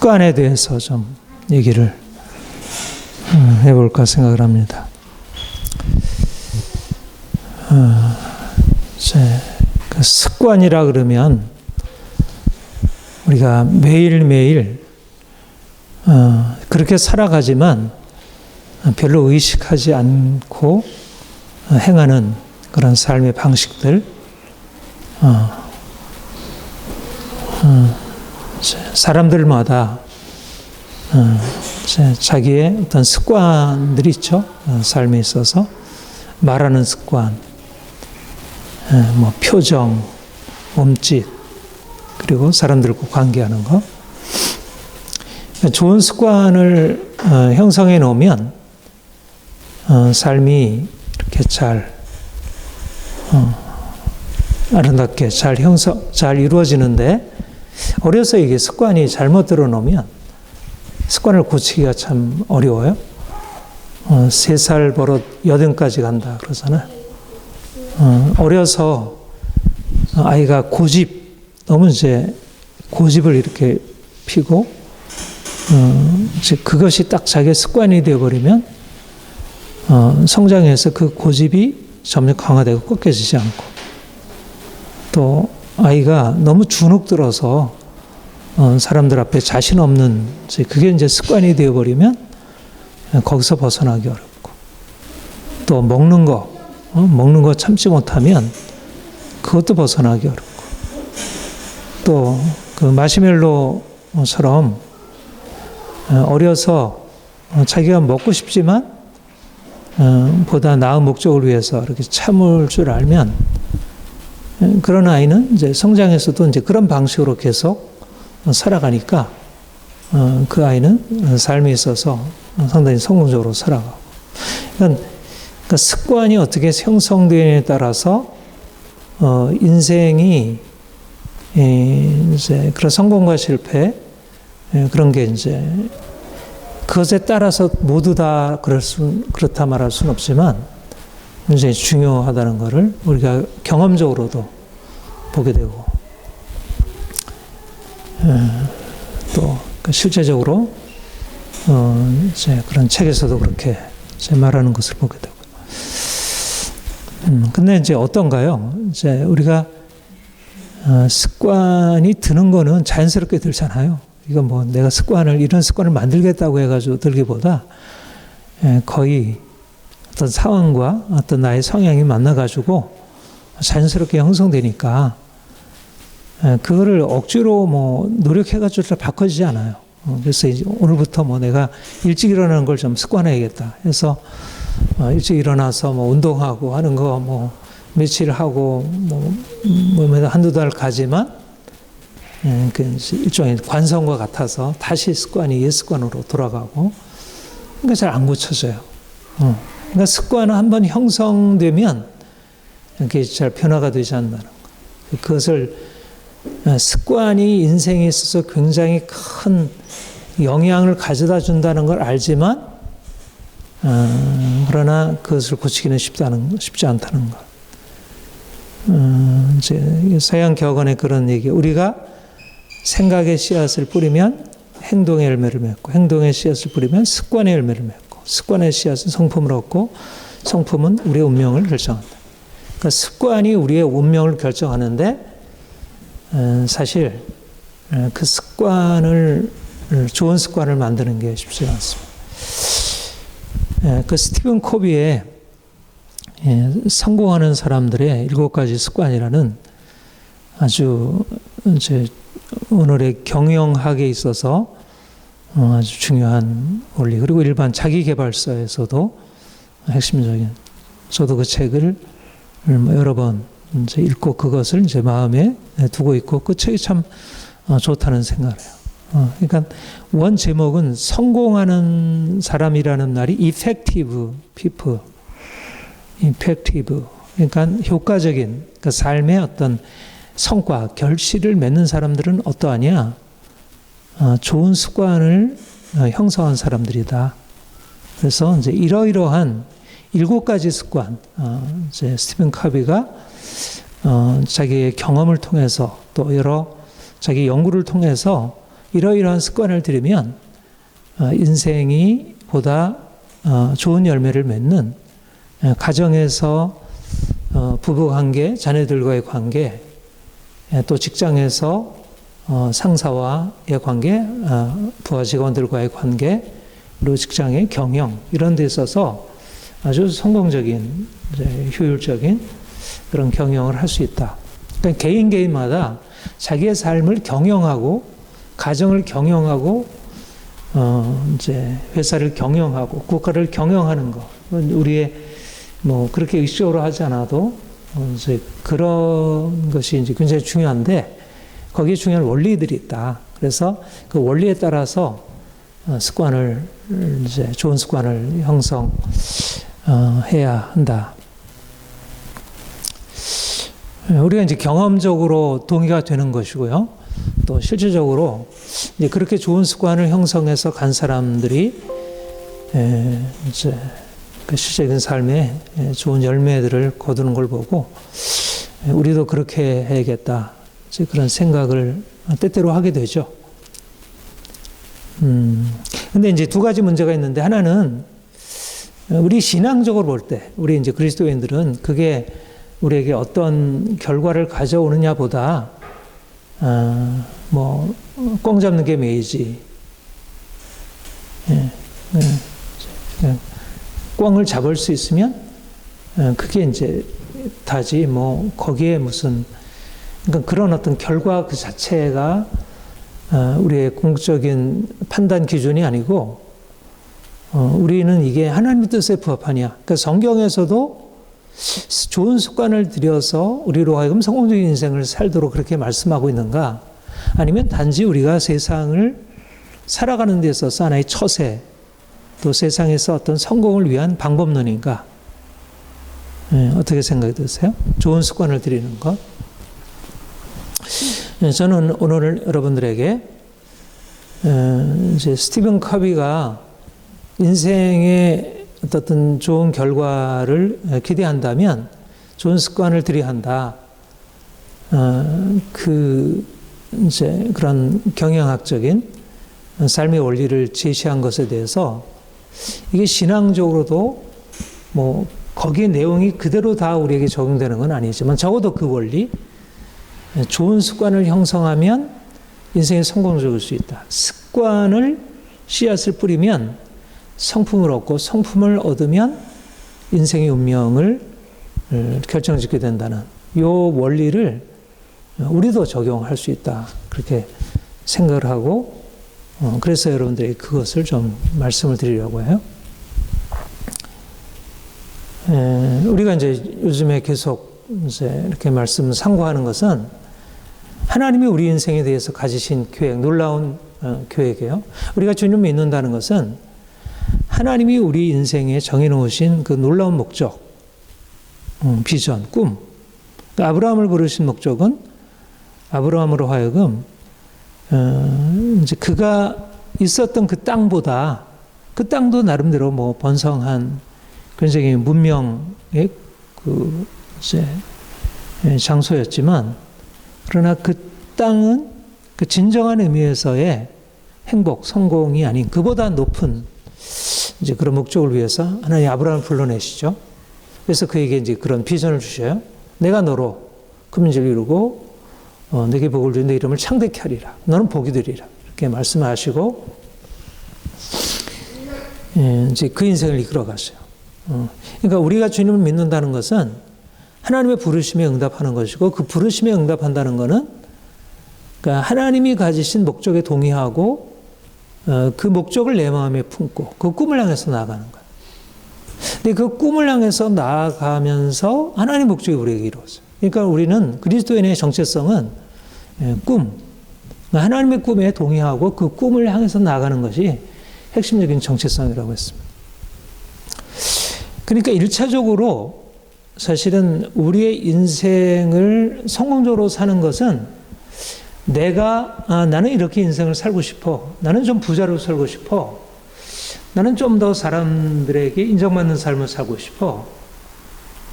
습관에 대해서 좀 얘기를 해볼까 생각을 합니다. 그 습관이라 그러면 우리가 매일매일 그렇게 살아가지만 별로 의식하지 않고 행하는 그런 삶의 방식들, 사람들마다 자기의 어떤 습관들이 있죠. 삶에 있어서 말하는 습관, 뭐 표정, 몸짓, 그리고 사람들과 관계하는 거. 좋은 습관을 형성해 놓으면 삶이 이렇게 잘 아름답게 잘 이루어지는데, 어려서 이게 습관이 잘못 들어놓으면 습관을 고치기가 참 어려워요. 3살 버릇 8까지 간다 그러잖아요. 어려서 아이가 너무 이제 고집을 이렇게 피고, 그것이 딱 자기의 습관이 되어버리면 성장해서 그 고집이 점점 강화되고 꺾여지지 않고, 또 아이가 너무 주눅 들어서 사람들 앞에 자신 없는, 그게 이제 습관이 되어버리면 거기서 벗어나기 어렵고, 또 먹는 거 참지 못하면 그것도 벗어나기 어렵고, 또 그 마시멜로처럼 어려서 자기가 먹고 싶지만 보다 나은 목적을 위해서 이렇게 참을 줄 알면, 그런 아이는 이제 성장에서도 이제 그런 방식으로 계속 살아가니까 그 아이는 삶에 있어서 상당히 성공적으로 살아가고. 그러니까 습관이 어떻게 형성되느냐에 따라서 인생이 이제 그런 성공과 실패, 그런 게 이제 그것에 따라서 모두 다 그렇다 말할 수는 없지만 굉장히 중요하다는 것을 우리가 경험적으로도 보게 되고, 또 실제적으로 이제 그런 책에서도 그렇게 이제 말하는 것을 보게 되고. 근데 이제 어떤가요? 이제 우리가 습관이 드는 거는 자연스럽게 들잖아요. 이건 뭐 내가 이런 습관을 만들겠다고 해가지고 들기보다 거의 어떤 상황과 어떤 나의 성향이 만나가지고 자연스럽게 형성되니까, 그거를 억지로 뭐 노력해가지고 바꿔지지 않아요. 그래서 이제 오늘부터 뭐 내가 일찍 일어나는 걸 좀 습관해야겠다 해서 일찍 일어나서 뭐 운동하고 하는 거 뭐 며칠 하고 뭐 한두 달 가지만, 그 일종의 관성과 같아서 다시 습관이 옛 습관으로 돌아가고, 그러니까 잘 안 고쳐져요. 그러니까 습관은 한번 형성되면 그게 잘 변화가 되지 않는다는 거. 그것을 습관이 인생에 있어서 굉장히 큰 영향을 가져다 준다는 걸 알지만, 그러나 그것을 고치기는 쉽지 않다는 것. 이제 서양 격언의 그런 얘기, 우리가 생각의 씨앗을 뿌리면 행동의 열매를 맺고, 행동의 씨앗을 뿌리면 습관의 열매를 맺고, 습관의 씨앗은 성품을 얻고, 성품은 우리의 운명을 결정한다. 그러니까 습관이 우리의 운명을 결정하는데, 사실 그 좋은 습관을 만드는 게 쉽지 않습니다. 그 스티븐 코비의 성공하는 사람들의 7가지 습관이라는 아주 이제 오늘의 경영학에 있어서 아주 중요한 원리, 그리고 일반 자기계발서에서도 핵심적인, 저도 그 책을 여러 번 이제 읽고 그것을 이제 마음에 두고 있고, 그 책이 참 좋다는 생각을 해요. 그러니까 원 제목은 성공하는 사람이라는 말이 effective people, effective, 그러니까 효과적인 그 삶의 어떤 성과, 결실을 맺는 사람들은 어떠하냐? 좋은 습관을 형성한 사람들이다. 그래서 이제 이러이러한 7가지 습관, 이제 스티븐 카비가 자기의 경험을 통해서 또 여러 자기 연구를 통해서 이러이러한 습관을 들이면 인생이 보다 좋은 열매를 맺는 가정에서 부부관계, 자녀들과의 관계, 또 직장에서 상사와의 관계, 부하 직원들과의 관계, 그리고 직장의 경영 이런 데 있어서 아주 성공적인, 효율적인 그런 경영을 할 수 있다. 그러니까 개인마다 자기의 삶을 경영하고 가정을 경영하고 이제 회사를 경영하고 국가를 경영하는 거, 우리의 뭐 그렇게 의식적으로 하지 않아도 이제 그런 것이 이제 굉장히 중요한데 거기에 중요한 원리들이 있다. 그래서 그 원리에 따라서 습관을 이제 좋은 습관을 형성해야 한다. 우리가 이제 경험적으로 동의가 되는 것이고요. 또 실질적으로 이제 그렇게 좋은 습관을 형성해서 간 사람들이 이제 그 실제적인 삶에 좋은 열매들을 거두는 걸 보고 우리도 그렇게 해야겠다. 이제 그런 생각을 때때로 하게 되죠. 근데 이제 두 가지 문제가 있는데 하나는 우리 신앙적으로 볼 때 우리 이제 그리스도인들은 그게 우리에게 어떤 결과를 가져오느냐 보다 뭐 꽝 잡는 게 매이지. 꽝을 잡을 수 있으면 그게 이제 다지 뭐 거기에 무슨 그러니까 그런 어떤 결과 그 자체가 우리의 궁극적인 판단 기준이 아니고 우리는 이게 하나님의 뜻에 부합하냐. 그러니까 성경에서도 좋은 습관을 들여서 우리로 하여금 성공적인 인생을 살도록 그렇게 말씀하고 있는가? 아니면 단지 우리가 세상을 살아가는 데 있어서 하나의 처세, 또 세상에서 어떤 성공을 위한 방법론인가? 어떻게 생각이 드세요? 좋은 습관을 들이는 것. 저는 오늘 여러분들에게 이제 스티븐 커비가 인생의 어떤 좋은 결과를 기대한다면 좋은 습관을 들여야 한다. 이제 그런 경영학적인 삶의 원리를 제시한 것에 대해서 이게 신앙적으로도 뭐 거기에 내용이 그대로 다 우리에게 적용되는 건 아니지만 적어도 그 원리, 좋은 습관을 형성하면 인생이 성공적일 수 있다. 습관을 씨앗을 뿌리면 성품을 얻고 성품을 얻으면 인생의 운명을 결정짓게 된다는 이 원리를 우리도 적용할 수 있다. 그렇게 생각을 하고 그래서 여러분들이 그것을 좀 말씀을 드리려고 해요. 우리가 이제 요즘에 계속 이제 이렇게 말씀 상고하는 것은 하나님이 우리 인생에 대해서 가지신 계획, 놀라운 계획이에요. 우리가 주님을 믿는다는 것은 하나님이 우리 인생에 정해놓으신 그 놀라운 목적, 비전, 꿈. 아브라함을 부르신 목적은 아브라함으로 하여금 이제 그가 있었던 그 땅보다 그 땅도 나름대로 뭐 번성한 굉장히 문명의 그 이제 장소였지만 그러나 그 땅은 그 진정한 의미에서의 행복, 성공이 아닌 그보다 높은 이제 그런 목적을 위해서 하나님 아브라함을 불러내시죠. 그래서 그에게 이제 그런 비전을 주셔요. 내가 너로 큰 민족을 이루고 내게 복을 주는 내 이름을 창대케 하리라. 너는 복이 되리라. 이렇게 말씀하시고 이제 그 인생을 이끌어 갔어요. 그러니까 우리가 주님을 믿는다는 것은 하나님의 부르심에 응답하는 것이고 그 부르심에 응답한다는 것은 그러니까 하나님이 가지신 목적에 동의하고 그 목적을 내 마음에 품고 그 꿈을 향해서 나아가는 거예요. 근데 그 꿈을 향해서 나아가면서 하나님의 목적이 우리에게 이루어져요. 그러니까 우리는 그리스도인의 정체성은 꿈, 하나님의 꿈에 동의하고 그 꿈을 향해서 나아가는 것이 핵심적인 정체성이라고 했습니다. 그러니까 1차적으로 사실은 우리의 인생을 성공적으로 사는 것은 나는 이렇게 인생을 살고 싶어. 나는 좀 부자로 살고 싶어. 나는 좀 더 사람들에게 인정받는 삶을 살고 싶어.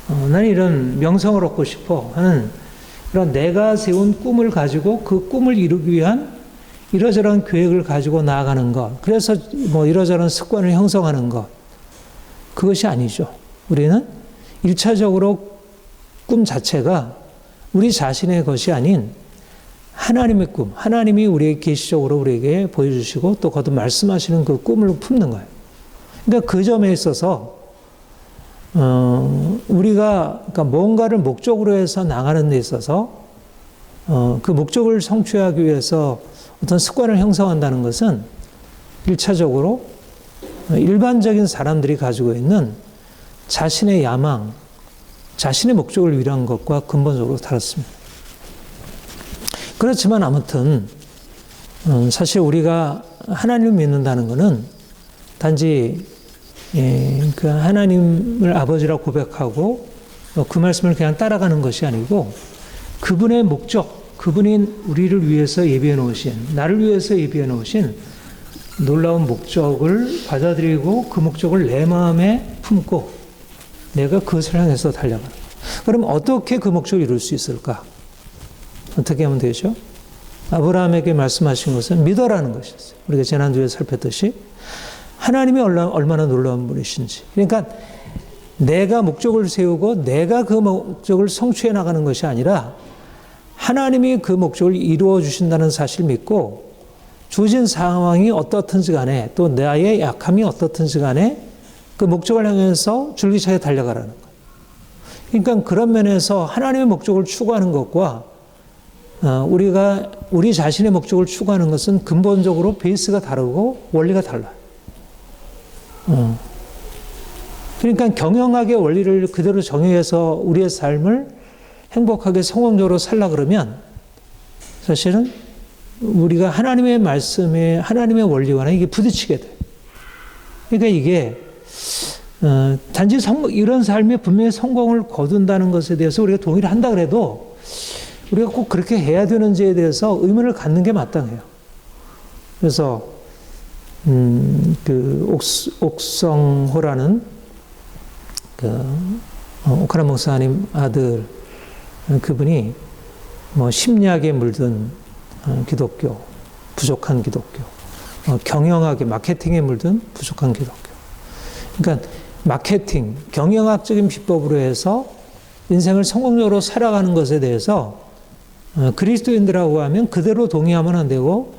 나는 이런 명성을 얻고 싶어 하는 그런 내가 세운 꿈을 가지고 그 꿈을 이루기 위한 이러저러한 계획을 가지고 나아가는 것, 그래서 뭐 이러저러한 습관을 형성하는 것, 그것이 아니죠. 우리는 1차적으로 꿈 자체가 우리 자신의 것이 아닌 하나님의 꿈, 하나님이 우리에게 계시적으로 우리에게 보여주시고 또 거듭 말씀하시는 그 꿈을 품는 거예요. 그러니까 그 점에 있어서 우리가 그러니까 뭔가를 목적으로 해서 나가는 데 있어서 그 목적을 성취하기 위해서 어떤 습관을 형성한다는 것은 1차적으로 일반적인 사람들이 가지고 있는 자신의 야망, 자신의 목적을 위한 것과 근본적으로 다릅니다. 그렇지만 아무튼 사실 우리가 하나님을 믿는다는 것은 단지 그 하나님을 아버지라고 고백하고 그 말씀을 그냥 따라가는 것이 아니고 그분의 목적, 그분이 우리를 위해서 예비해 놓으신, 나를 위해서 예비해 놓으신 놀라운 목적을 받아들이고 그 목적을 내 마음에 품고 내가 그것을 향해서 달려가는 거예요. 그럼 어떻게 그 목적을 이룰 수 있을까? 어떻게 하면 되죠? 아브라함에게 말씀하신 것은 믿어라는 것이었어요. 우리가 지난주에 살폈듯이 하나님이 얼마나 놀라운 분이신지. 그러니까 내가 목적을 세우고 내가 그 목적을 성취해 나가는 것이 아니라 하나님이 그 목적을 이루어 주신다는 사실을 믿고 주어진 상황이 어떻든지 간에 또 나의 약함이 어떻든지 간에 그 목적을 향해서 줄기차게 달려가라는 거예요. 그러니까 그런 면에서 하나님의 목적을 추구하는 것과 우리가 우리 자신의 목적을 추구하는 것은 근본적으로 베이스가 다르고 원리가 달라요. 그러니까 경영학의 원리를 그대로 정의해서 우리의 삶을 행복하게 성공적으로 살라 그러면 사실은 우리가 하나님의 말씀에 하나님의 원리와는 이게 부딪히게 돼요. 그러니까 이게 단지 이런 삶에 분명히 성공을 거둔다는 것에 대해서 우리가 동의를 한다 그래도 우리가 꼭 그렇게 해야 되는지에 대해서 의문을 갖는 게 마땅해요. 그래서 그 옥성호라는 그 오카라 목사님 아들 그분이 뭐 심리학에 물든 기독교, 부족한 기독교, 경영학에 마케팅에 물든 부족한 기독교. 그러니까 마케팅, 경영학적인 비법으로 해서 인생을 성공적으로 살아가는 것에 대해서 그리스도인들하고 하면 그대로 동의하면 안 되고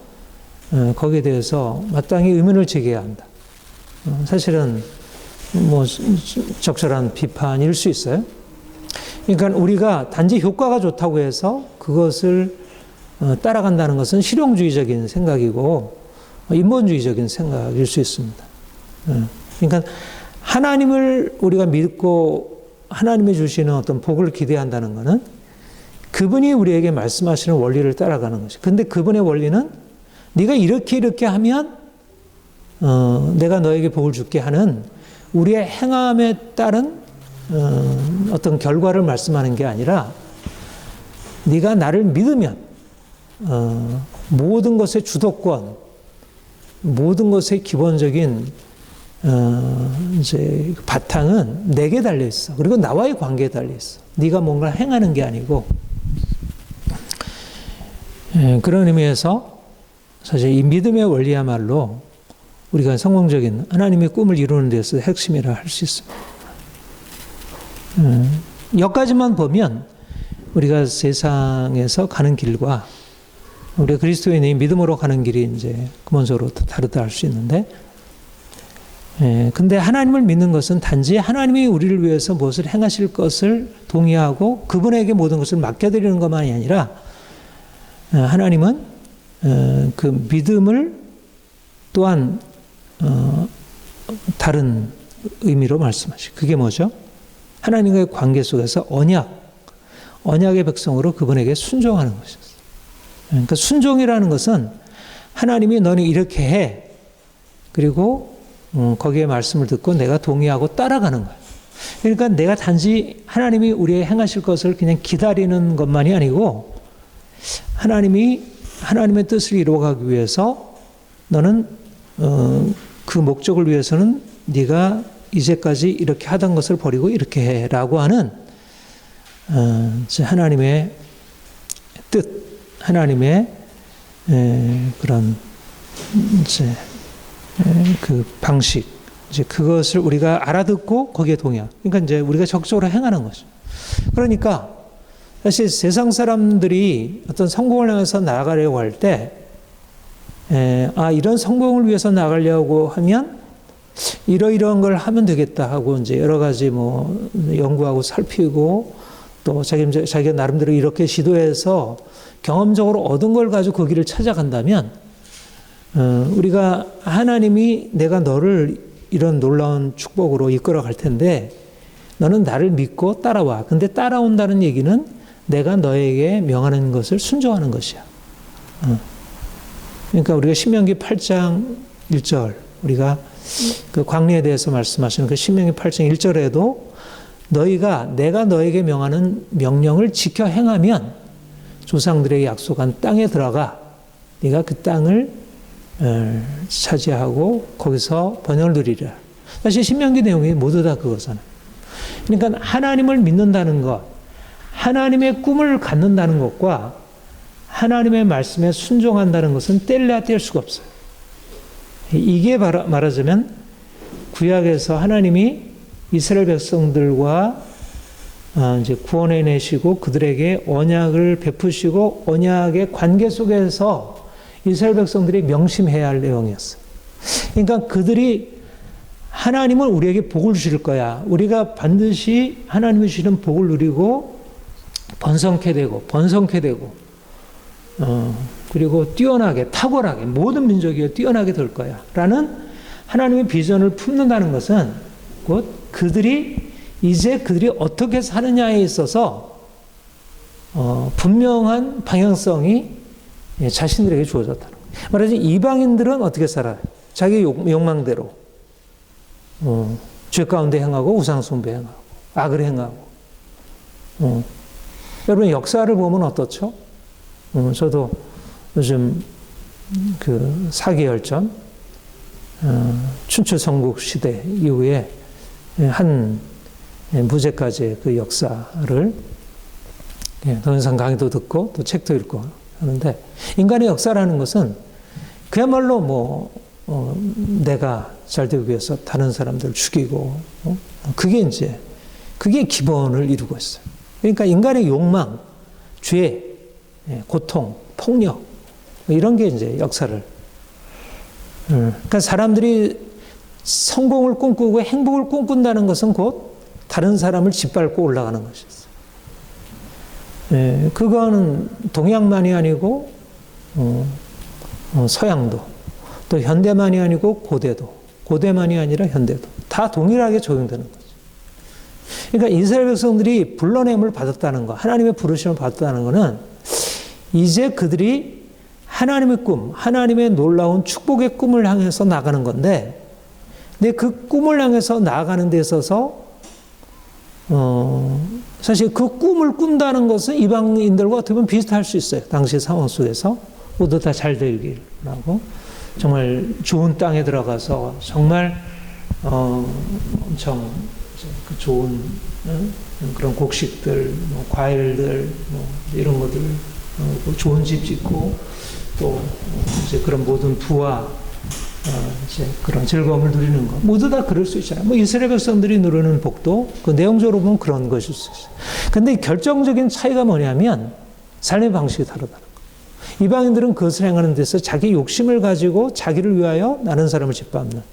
거기에 대해서 마땅히 의문을 제기해야 한다. 사실은 뭐 적절한 비판일 수 있어요. 그러니까 우리가 단지 효과가 좋다고 해서 그것을 따라간다는 것은 실용주의적인 생각이고 인본주의적인 생각일 수 있습니다. 그러니까 하나님을 우리가 믿고 하나님이 주시는 어떤 복을 기대한다는 것은 그분이 우리에게 말씀하시는 원리를 따라가는 것이. 근데 그분의 원리는 네가 이렇게 하면 내가 너에게 복을 줄게 하는 우리의 행함에 따른 어떤 결과를 말씀하는 게 아니라 네가 나를 믿으면 모든 것의 주도권, 모든 것의 기본적인 이제 바탕은 내게 달려 있어. 그리고 나와의 관계에 달려 있어. 네가 뭔가 행하는 게 아니고. 그런 의미에서 사실 이 믿음의 원리야말로 우리가 성공적인 하나님의 꿈을 이루는 데서 핵심이라 할 수 있습니다. 여기까지만 보면 우리가 세상에서 가는 길과 우리가 그리스도인이 믿음으로 가는 길이 이제 근본적으로 다르다 할 수 있는데, 근데 하나님을 믿는 것은 단지 하나님이 우리를 위해서 무엇을 행하실 것을 동의하고 그분에게 모든 것을 맡겨드리는 것만이 아니라 하나님은 그 믿음을 또한 다른 의미로 말씀하시고 그게 뭐죠? 하나님과의 관계 속에서 언약의 백성으로 그분에게 순종하는 것이었어요. 그러니까 순종이라는 것은 하나님이 너는 이렇게 해. 그리고 거기에 말씀을 듣고 내가 동의하고 따라가는 거예요. 그러니까 내가 단지 하나님이 우리의 행하실 것을 그냥 기다리는 것만이 아니고 하나님의 뜻을 이루어가기 위해서 너는 그 목적을 위해서는 네가 이제까지 이렇게 하던 것을 버리고 이렇게 해라고 하는 하나님의 뜻, 하나님의 그런 이제 그 방식, 이제 그것을 우리가 알아듣고 거기에 동의하고, 그러니까 이제 우리가 적극적으로 행하는 거죠. 그러니까 사실 세상 사람들이 어떤 성공을 향해서 나아가려고 할 때, 이런 성공을 위해서 나아가려고 하면 이러이러한 걸 하면 되겠다 하고 이제 여러 가지 뭐 연구하고 살피고 또 자기가 나름대로 이렇게 시도해서 경험적으로 얻은 걸 가지고 그 길을 찾아간다면, 우리가 하나님이 내가 너를 이런 놀라운 축복으로 이끌어 갈 텐데 너는 나를 믿고 따라와. 근데 따라온다는 얘기는 내가 너에게 명하는 것을 순종하는 것이야. 그러니까 우리가 신명기 8장 1절, 우리가 그 광야에 대해서 말씀하시는 그 신명기 8장 1절에도 너희가 내가 너에게 명하는 명령을 지켜 행하면 조상들에게 약속한 땅에 들어가 네가 그 땅을 차지하고 거기서 번영을 누리리라. 사실 신명기 내용이 모두 다 그거잖아요. 그러니까 하나님을 믿는다는 것, 하나님의 꿈을 갖는다는 것과 하나님의 말씀에 순종한다는 것은 뗄래야 뗄 수가 없어요. 이게 말하자면 구약에서 하나님이 이스라엘 백성들과 이제 구원해 내시고 그들에게 언약을 베푸시고 언약의 관계 속에서 이스라엘 백성들이 명심해야 할 내용이었어요. 그러니까 그들이 하나님은 우리에게 복을 주실 거야. 우리가 반드시 하나님이 주시는 복을 누리고 번성케 되고 그리고 뛰어나게, 탁월하게, 모든 민족이 뛰어나게 될 거야 라는 하나님의 비전을 품는다는 것은 곧 그들이 어떻게 사느냐에 있어서 분명한 방향성이 자신들에게 주어졌다는 거예요. 말하자면 이방인들은 어떻게 살아요? 자기 욕망대로 죄 가운데 행하고 우상 숭배 행하고 악을 행하고. 여러분 역사를 보면 어떻죠? 저도 요즘 그 사기열전, 춘추 삼국 시대 이후에 한 무제까지의 그 역사를 동영상 강의도 듣고 또 책도 읽고 하는데, 인간의 역사라는 것은 그야말로 내가 잘 되기 위해서 다른 사람들을 죽이고, 그게 기본을 이루고 있어요. 그러니까 인간의 욕망, 죄, 고통, 폭력, 이런 게 이제 역사를. 그러니까 사람들이 성공을 꿈꾸고 행복을 꿈꾼다는 것은 곧 다른 사람을 짓밟고 올라가는 것이었어요. 그거는 동양만이 아니고 서양도, 또 현대만이 아니고 고대만이 아니라 현대도 다 동일하게 적용되는 거죠. 그러니까 이스라엘 백성들이 불러냄을 받았다는 거, 하나님의 부르심을 받았다는 거는 이제 그들이 하나님의 꿈, 하나님의 놀라운 축복의 꿈을 향해서 나가는 건데, 근데 그 꿈을 향해서 나아가는 데 있어서 사실 그 꿈을 꾼다는 것은 이방인들과 어떻게 보면 비슷할 수 있어요. 당시 상황 속에서 모두 다 잘 되길 하고 정말 좋은 땅에 들어가서 정말 엄청 그 좋은 그런 곡식들, 과일들, 이런 것들, 좋은 집 짓고 또 이제 그런 모든 부와 이제 그런 즐거움을 누리는 것, 모두 다 그럴 수 있잖아요. 이스라엘 백성들이 누리는 복도 그 내용적으로 보면 그런 것일 수 있어요. 근데 결정적인 차이가 뭐냐면 삶의 방식이 다르다는 거. 이방인들은 그것을 행하는 데서 자기 욕심을 가지고 자기를 위하여 나는 사람을 짓밟는,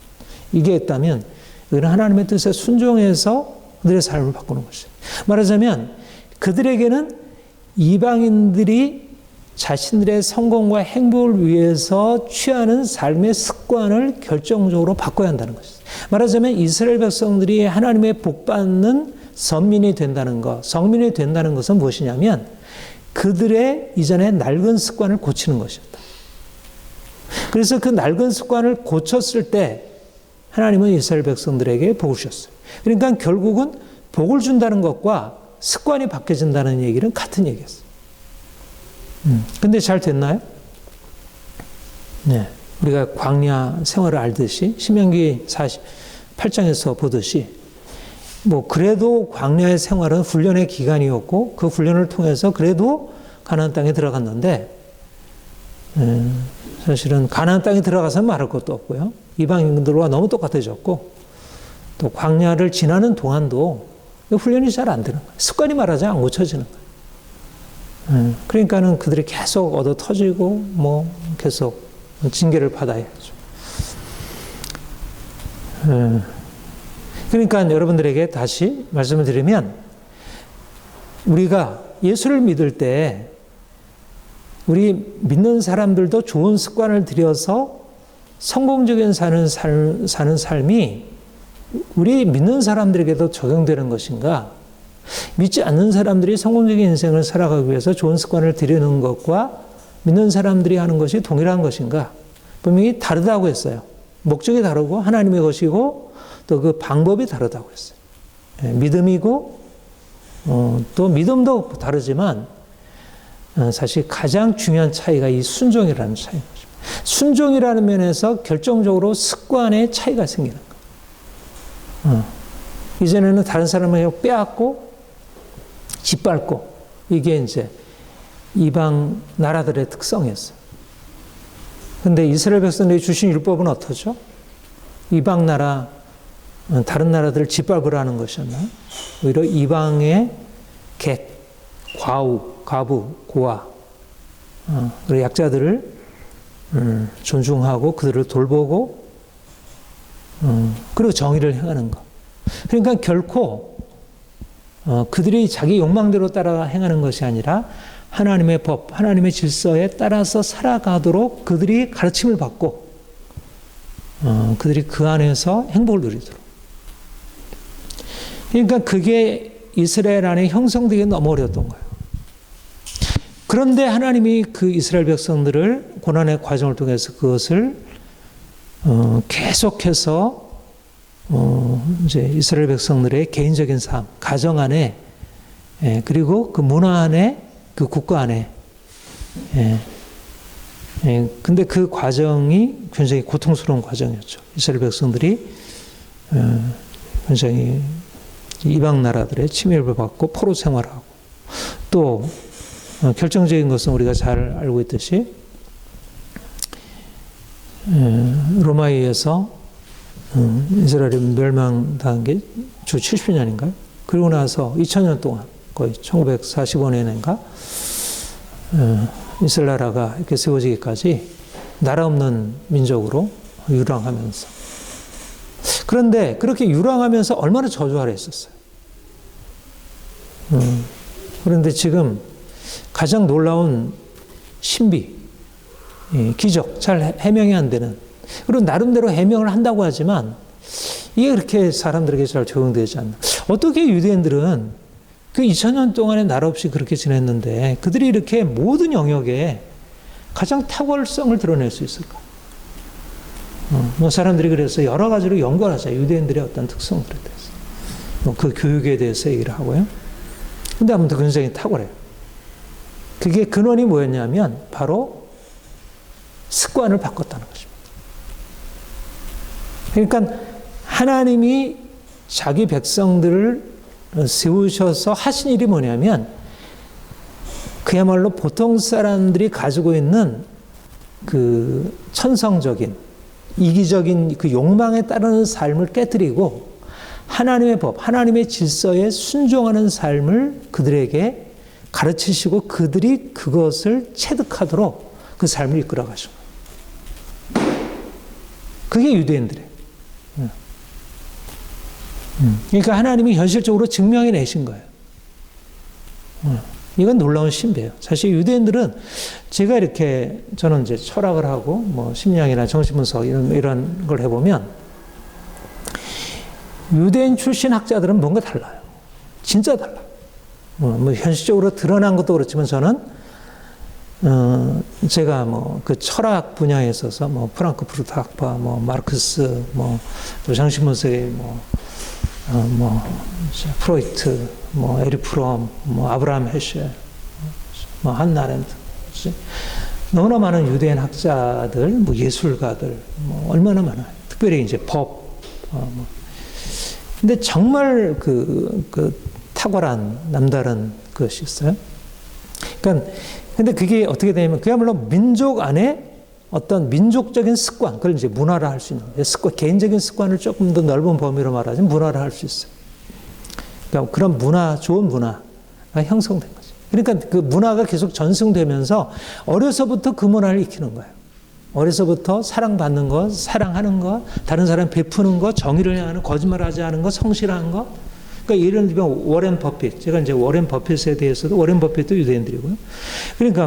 이게 있다면 이건 하나님의 뜻에 순종해서 그들의 삶을 바꾸는 것이에요. 말하자면 그들에게는 이방인들이 자신들의 성공과 행복을 위해서 취하는 삶의 습관을 결정적으로 바꿔야 한다는 것이죠. 말하자면 이스라엘 백성들이 하나님의 복받는 선민이 된다는 것, 성민이 된다는 것은 무엇이냐면 그들의 이전의 낡은 습관을 고치는 것이었다. 그래서 그 낡은 습관을 고쳤을 때 하나님은 이스라엘 백성들에게 복을 주셨어요. 그러니까 결국은 복을 준다는 것과 습관이 바뀌어진다는 얘기는 같은 얘기였어요. 근데 잘 됐나요? 네. 우리가 광야 생활을 알듯이 신명기 48장에서 보듯이 그래도 광야의 생활은 훈련의 기간이었고 그 훈련을 통해서 그래도 가나안 땅에 들어갔는데 사실은 가나안 땅에 들어가서 말할 것도 없고요. 이방인들과 너무 똑같아졌고 또 광야를 지나는 동안도 훈련이 잘 안 되는 거예요. 습관이 말하자 안 고쳐지는 거예요. 그러니까는 그들이 계속 얻어 터지고 뭐 계속 징계를 받아야죠. 그러니까 여러분들에게 다시 말씀을 드리면 우리가 예수를 믿을 때 우리 믿는 사람들도 좋은 습관을 들여서 성공적인 사는 삶이 우리 믿는 사람들에게도 적용되는 것인가? 믿지 않는 사람들이 성공적인 인생을 살아가기 위해서 좋은 습관을 들이는 것과 믿는 사람들이 하는 것이 동일한 것인가? 분명히 다르다고 했어요. 목적이 다르고 하나님의 것이고 또 그 방법이 다르다고 했어요. 믿음이고 또 믿음도 다르지만 사실 가장 중요한 차이가 이 순종이라는 차이인 것입니다. 순종이라는 면에서 결정적으로 습관의 차이가 생기는 거예요. 이전에는 다른 사람에게 빼앗고 짓밟고 이게 이제 이방 나라들의 특성이었어요. 근데 이스라엘 백성들이 주신 율법은 어떠죠? 이방 나라, 다른 나라들을 짓밟으라는 것이었나요? 오히려 이방의 객, 과부, 고아, 그리고 약자들을 존중하고 그들을 돌보고 그리고 정의를 행하는 것. 그러니까 결코 그들이 자기 욕망대로 따라 행하는 것이 아니라 하나님의 법, 하나님의 질서에 따라서 살아가도록 그들이 가르침을 받고 그들이 그 안에서 행복을 누리도록. 그러니까 그게 이스라엘 안에 형성되기 너무 어려웠던 거예요. 그런데 하나님이 그 이스라엘 백성들을 고난의 과정을 통해서 그것을 계속해서 이제 이스라엘 백성들의 개인적인 삶, 가정 안에 그리고 그 문화 안에 그 국가 안에 근데 그 과정이 굉장히 고통스러운 과정이었죠. 이스라엘 백성들이 굉장히 이방 나라들의 침입을 받고 포로 생활하고 또 결정적인 것은 우리가 잘 알고 있듯이 로마에 의해서 이스라엘이 멸망당한 게 주 70년인가요? 그리고 나서 2000년 동안 거의 1945년인가 이스라엘 나라가 이렇게 세워지기까지 나라 없는 민족으로 유랑하면서 그런데 그렇게 유랑하면서 얼마나 저주하려 했었어요. 그런데 지금 가장 놀라운 신비, 기적, 잘 해명이 안 되는 그리고 나름대로 해명을 한다고 하지만 이게 그렇게 사람들에게 잘 적용되지 않나. 어떻게 유대인들은 그 2000년 동안에 나라 없이 그렇게 지냈는데 그들이 이렇게 모든 영역에 가장 탁월성을 드러낼 수 있을까? 뭐 사람들이 그래서 여러 가지로 연구를 하죠. 유대인들의 어떤 특성들에 대해서. 뭐 그 교육에 대해서 얘기를 하고요. 근데 아무튼 굉장히 탁월해요. 그게 근원이 뭐였냐면 바로 습관을 바꿨다는 것입니다. 그러니까 하나님이 자기 백성들을 세우셔서 하신 일이 뭐냐면 그야말로 보통 사람들이 가지고 있는 그 천성적인 이기적인 그 욕망에 따르는 삶을 깨뜨리고 하나님의 법, 하나님의 질서에 순종하는 삶을 그들에게 가르치시고 그들이 그것을 체득하도록 그 삶을 이끌어 가신 거예요. 그게 유대인들이에요. 그러니까 하나님이 현실적으로 증명해 내신 거예요. 이건 놀라운 신비예요. 사실 유대인들은 제가 이렇게 저는 이제 철학을 하고 뭐 심리학이나 정신분석 이런 걸 해보면 유대인 출신 학자들은 뭔가 달라요. 진짜 달라요. 뭐 현실적으로 드러난 것도 그렇지만 저는 제가 뭐 그 철학 분야에 있어서 뭐 프랑크푸르트 학파, 뭐 마르크스, 뭐 또 정신분석의 뭐 프로이트, 뭐 에릭 프롬, 뭐 아브라함 헤셰, 뭐 한나 아렌트, 너무나 많은 유대인 학자들, 뭐 예술가들, 뭐 얼마나 많아요. 특별히 이제 법, 뭐. 근데 정말 그 탁월한 남다른 것이 있어요. 그러니까 근데 그게 어떻게 되냐면 그야말로 민족 안에 어떤 민족적인 습관, 그걸 이제 문화라 할 수 있는 거예요. 습관, 개인적인 습관을 조금 더 넓은 범위로 말하자면 문화라 할 수 있어요. 그러니까 그런 문화, 좋은 문화가 형성된 거죠. 그러니까 그 문화가 계속 전승되면서 어려서부터 그 문화를 익히는 거예요. 어려서부터 사랑받는 것, 사랑하는 것, 다른 사람 베푸는 것, 정의를 향하는 거짓말하지 않은 것, 성실한 것. 그러니까 예를 들면 워렌 버핏, 제가 이제 워렌 버핏에 대해서도 워렌 버핏도 유대인들이고요. 그러니까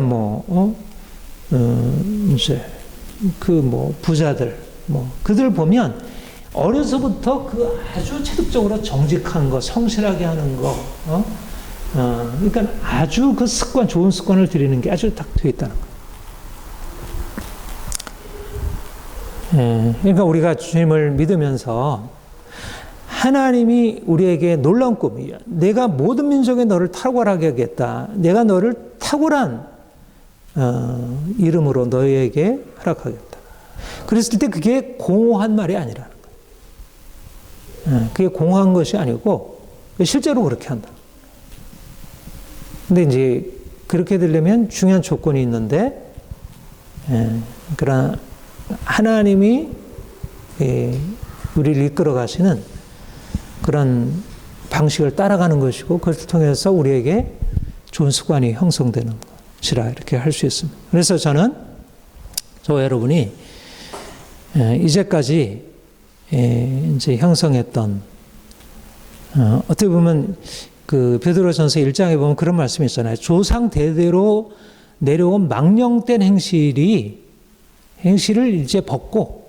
이제 부자들 그들 보면 어려서부터 그 아주 체득적으로 정직한 거, 성실하게 하는 거, 그러니까 아주 그 습관, 좋은 습관을 들이는 게 아주 딱 되어 있다는 거. 그러니까 우리가 주님을 믿으면서 하나님이 우리에게 놀라운 꿈이야. 내가 모든 민족에 너를 탁월하게 하겠다. 내가 너를 탁월한 이름으로 너희에게 허락하겠다. 그랬을 때 그게 공허한 말이 아니라는 거예요. 그게 공허한 것이 아니고 실제로 그렇게 한다. 근데 이제 그렇게 되려면 중요한 조건이 있는데, 그러나 하나님이 우리를 이끌어 가시는 그런 방식을 따라가는 것이고 그것을 통해서 우리에게 좋은 습관이 형성되는 것이라 이렇게 할 수 있습니다. 그래서 저는 저와 여러분이 이제까지 이제 형성했던 어떻게 보면 그 베드로전서 1장에 보면 그런 말씀이 있잖아요. 조상 대대로 내려온 망령된 행실을 이제 벗고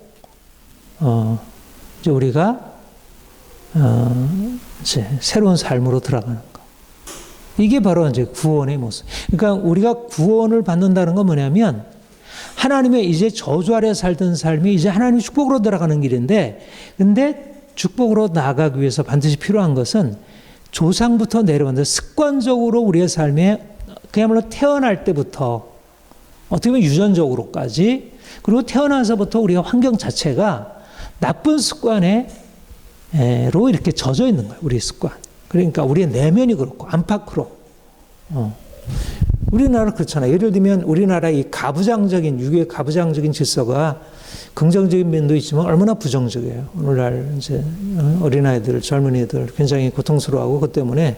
이제 우리가 이제 새로운 삶으로 들어가는 거. 이게 바로 이제 구원의 모습. 그러니까 우리가 구원을 받는다는 건 뭐냐면 하나님의 이제 저주 아래 살던 삶이 이제 하나님의 축복으로 들어가는 길인데, 근데 축복으로 나아가기 위해서 반드시 필요한 것은 조상부터 내려오는 습관적으로 우리의 삶에 그야말로 태어날 때부터 어떻게 보면 유전적으로까지, 그리고 태어나서부터 우리가 환경 자체가 나쁜 습관으로 이렇게 젖어 있는 거예요. 우리의 습관. 그러니까 우리의 내면이 그렇고 안팎으로. 우리나라 그렇잖아요. 예를 들면 우리나라 이 가부장적인 유교의 가부장적인 질서가 긍정적인 면도 있지만 얼마나 부정적이에요. 오늘날 이제 어린아이들, 젊은이들 굉장히 고통스러워하고 그것 때문에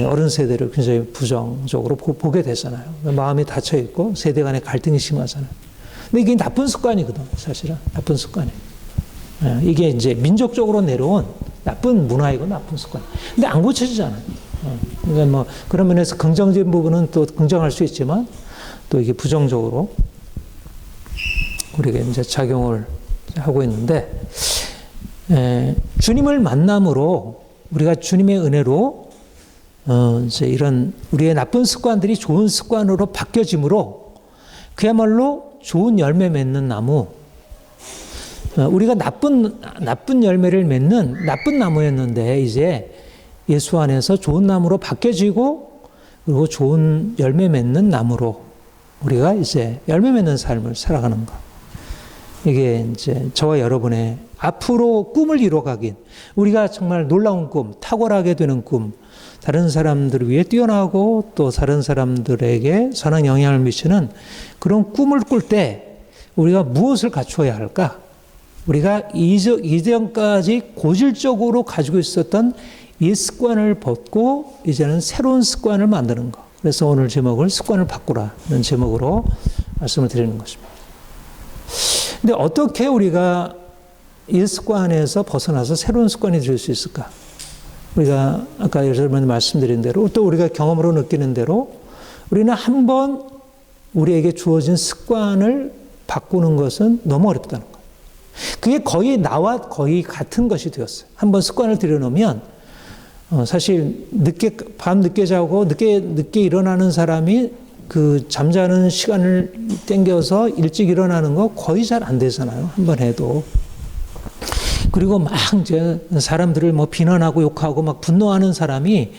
어른 세대를 굉장히 부정적으로 보게 되잖아요. 마음이 닫혀 있고 세대 간의 갈등이 심하잖아요. 근데 이게 나쁜 습관이거든, 사실은. 나쁜 습관이. 이게 이제 민족적으로 내려온 나쁜 문화이고 나쁜 습관. 근데 안 고쳐지잖아요. 그러니까 그런 면에서 긍정적인 부분은 또 긍정할 수 있지만 또 이게 부정적으로 우리가 이제 작용을 하고 있는데, 주님을 만남으로 우리가 주님의 은혜로 이제 이런 우리의 나쁜 습관들이 좋은 습관으로 바뀌어짐으로 그야말로 좋은 열매 맺는 나무, 우리가 나쁜 열매를 맺는 나쁜 나무였는데 이제 예수 안에서 좋은 나무로 바뀌어지고 그리고 좋은 열매 맺는 나무로 우리가 이제 열매 맺는 삶을 살아가는 것. 이게 이제 저와 여러분의 앞으로 꿈을 이뤄가긴, 우리가 정말 놀라운 꿈, 탁월하게 되는 꿈, 다른 사람들을 위해 뛰어나고 또 다른 사람들에게 선한 영향을 미치는 그런 꿈을 꿀 때 우리가 무엇을 갖추어야 할까? 우리가 이전까지 고질적으로 가지고 있었던 이 습관을 벗고 이제는 새로운 습관을 만드는 것. 그래서 오늘 제목을 습관을 바꾸라는 제목으로 말씀을 드리는 것입니다. 근데 어떻게 우리가 이 습관에서 벗어나서 새로운 습관이 될 수 있을까? 우리가 아까 여러분 말씀드린 대로 또 우리가 경험으로 느끼는 대로 우리는 한번 우리에게 주어진 습관을 바꾸는 것은 너무 어렵다는 거예요. 그게 거의 나와 거의 같은 것이 되었어요. 한번 습관을 들여놓으면 사실 밤 늦게 자고 늦게 일어나는 사람이 그 잠자는 시간을 땡겨서 일찍 일어나는 거 거의 잘 안 되잖아요. 한번 해도. 그리고 막 이제 사람들을 비난하고 욕하고 막 분노하는 사람이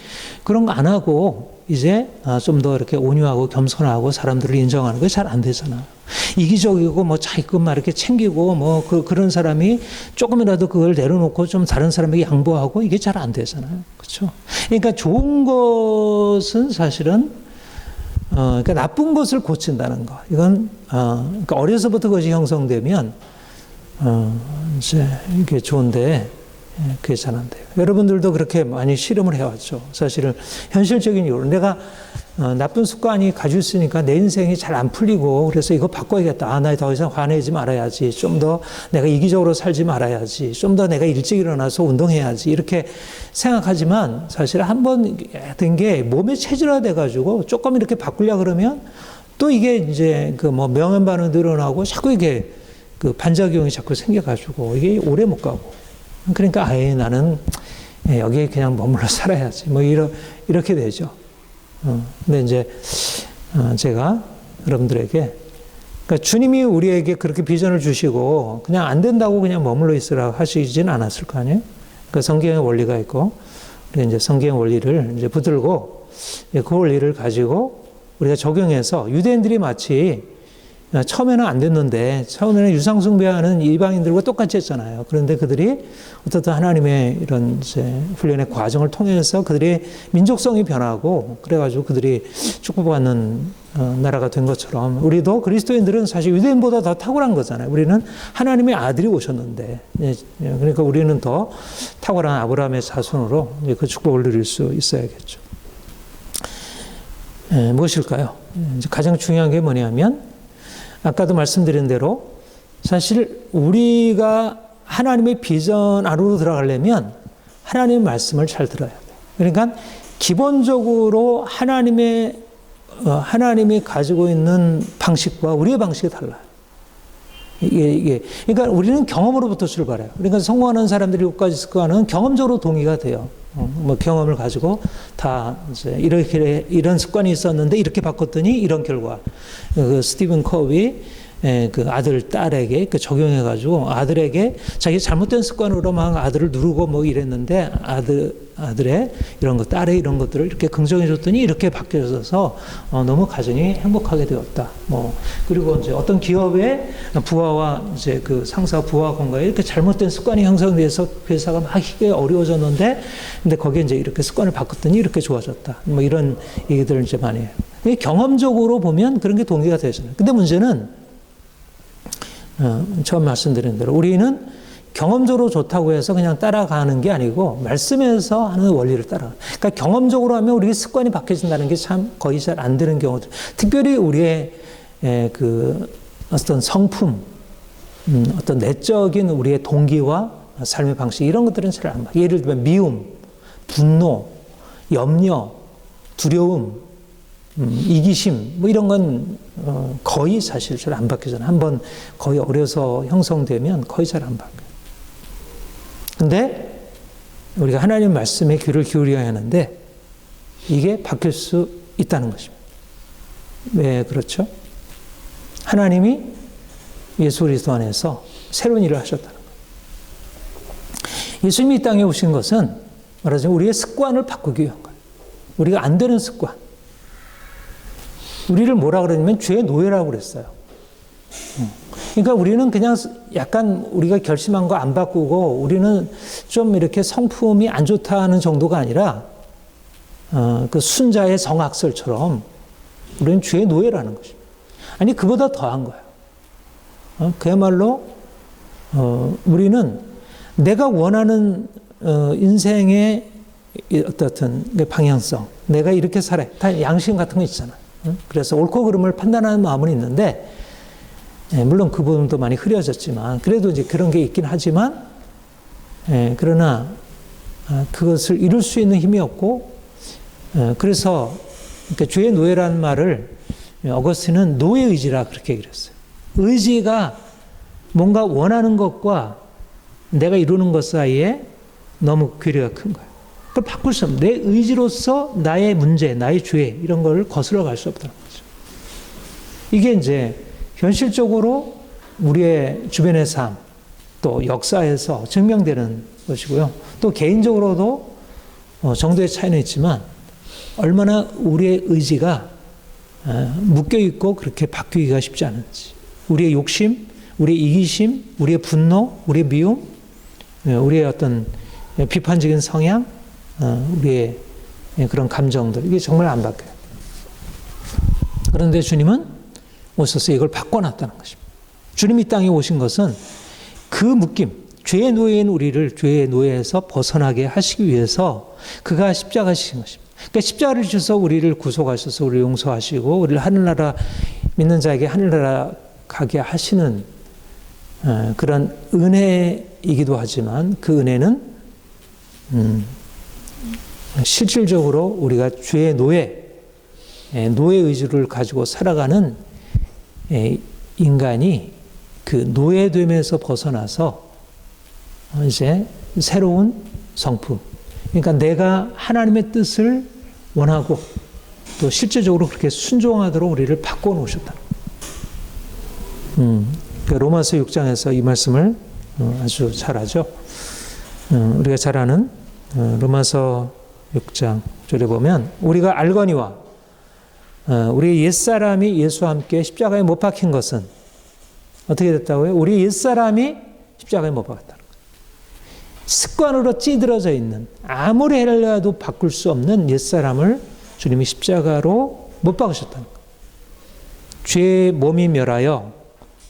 그런 거 안 하고 이제 좀 더 이렇게 온유하고 겸손하고 사람들을 인정하는 게 잘 안 되잖아요. 이기적이고 자기 것만 이렇게 챙기고 그런 사람이 조금이라도 그걸 내려놓고 좀 다른 사람에게 양보하고 이게 잘 안 되잖아요. 그렇죠? 그러니까 좋은 것은 사실은 그러니까 나쁜 것을 고친다는 거. 이건 그러니까 어려서부터 그것이 형성되면 이제 이게 좋은데 그게 잘 안 돼요. 여러분들도 그렇게 많이 실험을 해왔죠. 사실은 현실적인 이유로 내가 나쁜 습관이 가지고 있으니까 내 인생이 잘 안 풀리고 그래서 이거 바꿔야겠다. 나 더 이상 화내지 말아야지. 좀 더 내가 이기적으로 살지 말아야지. 좀 더 내가 일찍 일어나서 운동해야지. 이렇게 생각하지만 사실 한 번 된 게 몸에 체질화돼 가지고 조금 이렇게 바꾸려 그러면 또 이게 이제 그 뭐 명현 반응 늘어나고 자꾸 이게 그 반작용이 자꾸 생겨가지고 이게 오래 못 가고. 그러니까 아예 나는 여기에 그냥 머물러 살아야지. 뭐 이렇게 되죠. 근데 이제 제가 여러분들에게 그러니까 주님이 우리에게 그렇게 비전을 주시고 그냥 안 된다고 그냥 머물러 있으라고 하시진 않았을 거 아니에요. 그 성경의 원리가 있고 우리 이제 성경의 원리를 이제 붙들고 그 원리를 가지고 우리가 적용해서 유대인들이 마치 처음에는 안 됐는데 처음에는 유상숭배하는 이방인들과 똑같이 했잖아요. 그런데 그들이 어떻든 하나님의 이런 이제 훈련의 과정을 통해서 그들의 민족성이 변하고 그래가지고 그들이 축복받는 나라가 된 것처럼 우리도 그리스도인들은 사실 유대인보다 더 탁월한 거잖아요. 우리는 하나님의 아들이 오셨는데 그러니까 우리는 더 탁월한 아브라함의 자손으로 그 축복을 누릴 수 있어야겠죠. 무엇일까요? 이제 가장 중요한 게 뭐냐면 아까도 말씀드린 대로 사실 우리가 하나님의 비전 안으로 들어가려면 하나님의 말씀을 잘 들어야 돼요. 그러니까 기본적으로 하나님이 가지고 있는 방식과 우리의 방식이 달라요. 그러니까 우리는 경험으로부터 출발해요. 그러니까 성공하는 사람들이 6가지 습관은 경험적으로 동의가 돼요. 뭐 경험을 가지고 다 이제 이런 습관이 있었는데 이렇게 바꿨더니 이런 결과. 그 스티븐 커비 그 아들 딸에게 그 적용해가지고 아들에게 자기 잘못된 습관으로 막 아들을 누르고 뭐 이랬는데 아들의 이런 것 딸의 이런 것들을 이렇게 긍정해줬더니 이렇게 바뀌어져서 너무 가정이 행복하게 되었다. 뭐 그리고 이제 어떤 기업의 부하와 이제 그 상사 부하 공간에 이렇게 잘못된 습관이 형성돼서 회사가 막 이게 어려워졌는데 근데 거기에 이제 이렇게 습관을 바꿨더니 이렇게 좋아졌다. 뭐 이런 얘기들을 이제 많이 해요. 경험적으로 보면 그런 게 동기가 되잖아요. 근데 문제는 처음 말씀드린 대로 우리는 경험적으로 좋다고 해서 그냥 따라가는 게 아니고 말씀에서 하는 원리를 따라가요. 그러니까 경험적으로 하면 우리 습관이 바뀌어진다는 게 참 거의 잘 안 되는 경우들. 특별히 우리의 그 어떤 성품, 어떤 내적인 우리의 동기와 삶의 방식 이런 것들은 잘 안 바뀌어요. 예를 들면 미움, 분노, 염려, 두려움, 이기심 뭐 이런 건 거의 사실 잘 안 바뀌잖아요. 한번 거의 어려서 형성되면 거의 잘 안 바뀌어요. 근데 우리가 하나님 말씀에 귀를 기울여야 하는데 이게 바뀔 수 있다는 것입니다. 왜 그렇죠? 하나님이 예수 그리스도 안에서 새로운 일을 하셨다는 거예요. 예수님이 이 땅에 오신 것은 말하자면 우리의 습관을 바꾸기 위한 거예요. 우리가 안 되는 습관. 우리를 뭐라 그러냐면 죄의 노예라고 그랬어요. 그러니까 우리는 그냥 약간 우리가 결심한 거 안 바꾸고 우리는 좀 이렇게 성품이 안 좋다는 정도가 아니라 그 순자의 성악설처럼 우리는 죄의 노예라는 것입니다. 아니 그보다 더한 거예요. 그야말로 우리는 내가 원하는 인생의 어떤 방향성, 내가 이렇게 살아야 다 양심 같은 거 있잖아. 그래서 옳고 그름을 판단하는 마음은 있는데 물론 그 부분도 많이 흐려졌지만 그래도 이제 그런 게 있긴 하지만 그러나 그것을 이룰 수 있는 힘이 없고 그래서 그러니까 죄의 노예라는 말을 어거스틴은 노예 의지라 그렇게 얘기를 했어요. 의지가 뭔가 원하는 것과 내가 이루는 것 사이에 너무 괴리가 큰 거예요. 그걸 바꿀 수 없는 내 의지로서 나의 문제, 나의 죄 이런 걸 거슬러 갈 수 없다는 거죠. 이게 이제 현실적으로 우리의 주변의 삶, 또 역사에서 증명되는 것이고요. 또 개인적으로도 정도의 차이는 있지만 얼마나 우리의 의지가 묶여있고 그렇게 바뀌기가 쉽지 않은지. 우리의 욕심, 우리의 이기심, 우리의 분노, 우리의 미움, 우리의 어떤 비판적인 성향, 우리의 그런 감정들, 이게 정말 안 바뀌어요. 그런데 주님은 오셔서 이걸 바꿔놨다는 것입니다. 주님이 이 땅에 오신 것은 그 묶임, 죄의 노예인 우리를 죄의 노예에서 벗어나게 하시기 위해서 그가 십자가 지신 것입니다. 그러니까 십자가를 지셔서 우리를 구속하셔서 우리를 용서하시고 우리를 하늘나라 믿는 자에게 하늘나라 가게 하시는 그런 은혜이기도 하지만 그 은혜는 실질적으로 우리가 죄의 노예 의지를 가지고 살아가는 인간이 그 노예됨에서 벗어나서 이제 새로운 성품. 그러니까 내가 하나님의 뜻을 원하고 또 실제적으로 그렇게 순종하도록 우리를 바꿔놓으셨다. 그러니까 로마서 6장에서 이 말씀을 아주 잘하죠. 우리가 잘 아는 로마서 6장 절에 보면 우리가 알거니와 우리 옛사람이 예수와 함께 십자가에 못 박힌 것은 어떻게 됐다고요? 우리 옛사람이 십자가에 못 박았다는 거예요. 습관으로 찌들어져 있는 아무리 해려도 바꿀 수 없는 옛사람을 주님이 십자가로 못 박으셨다는 거예요. 죄의 몸이 멸하여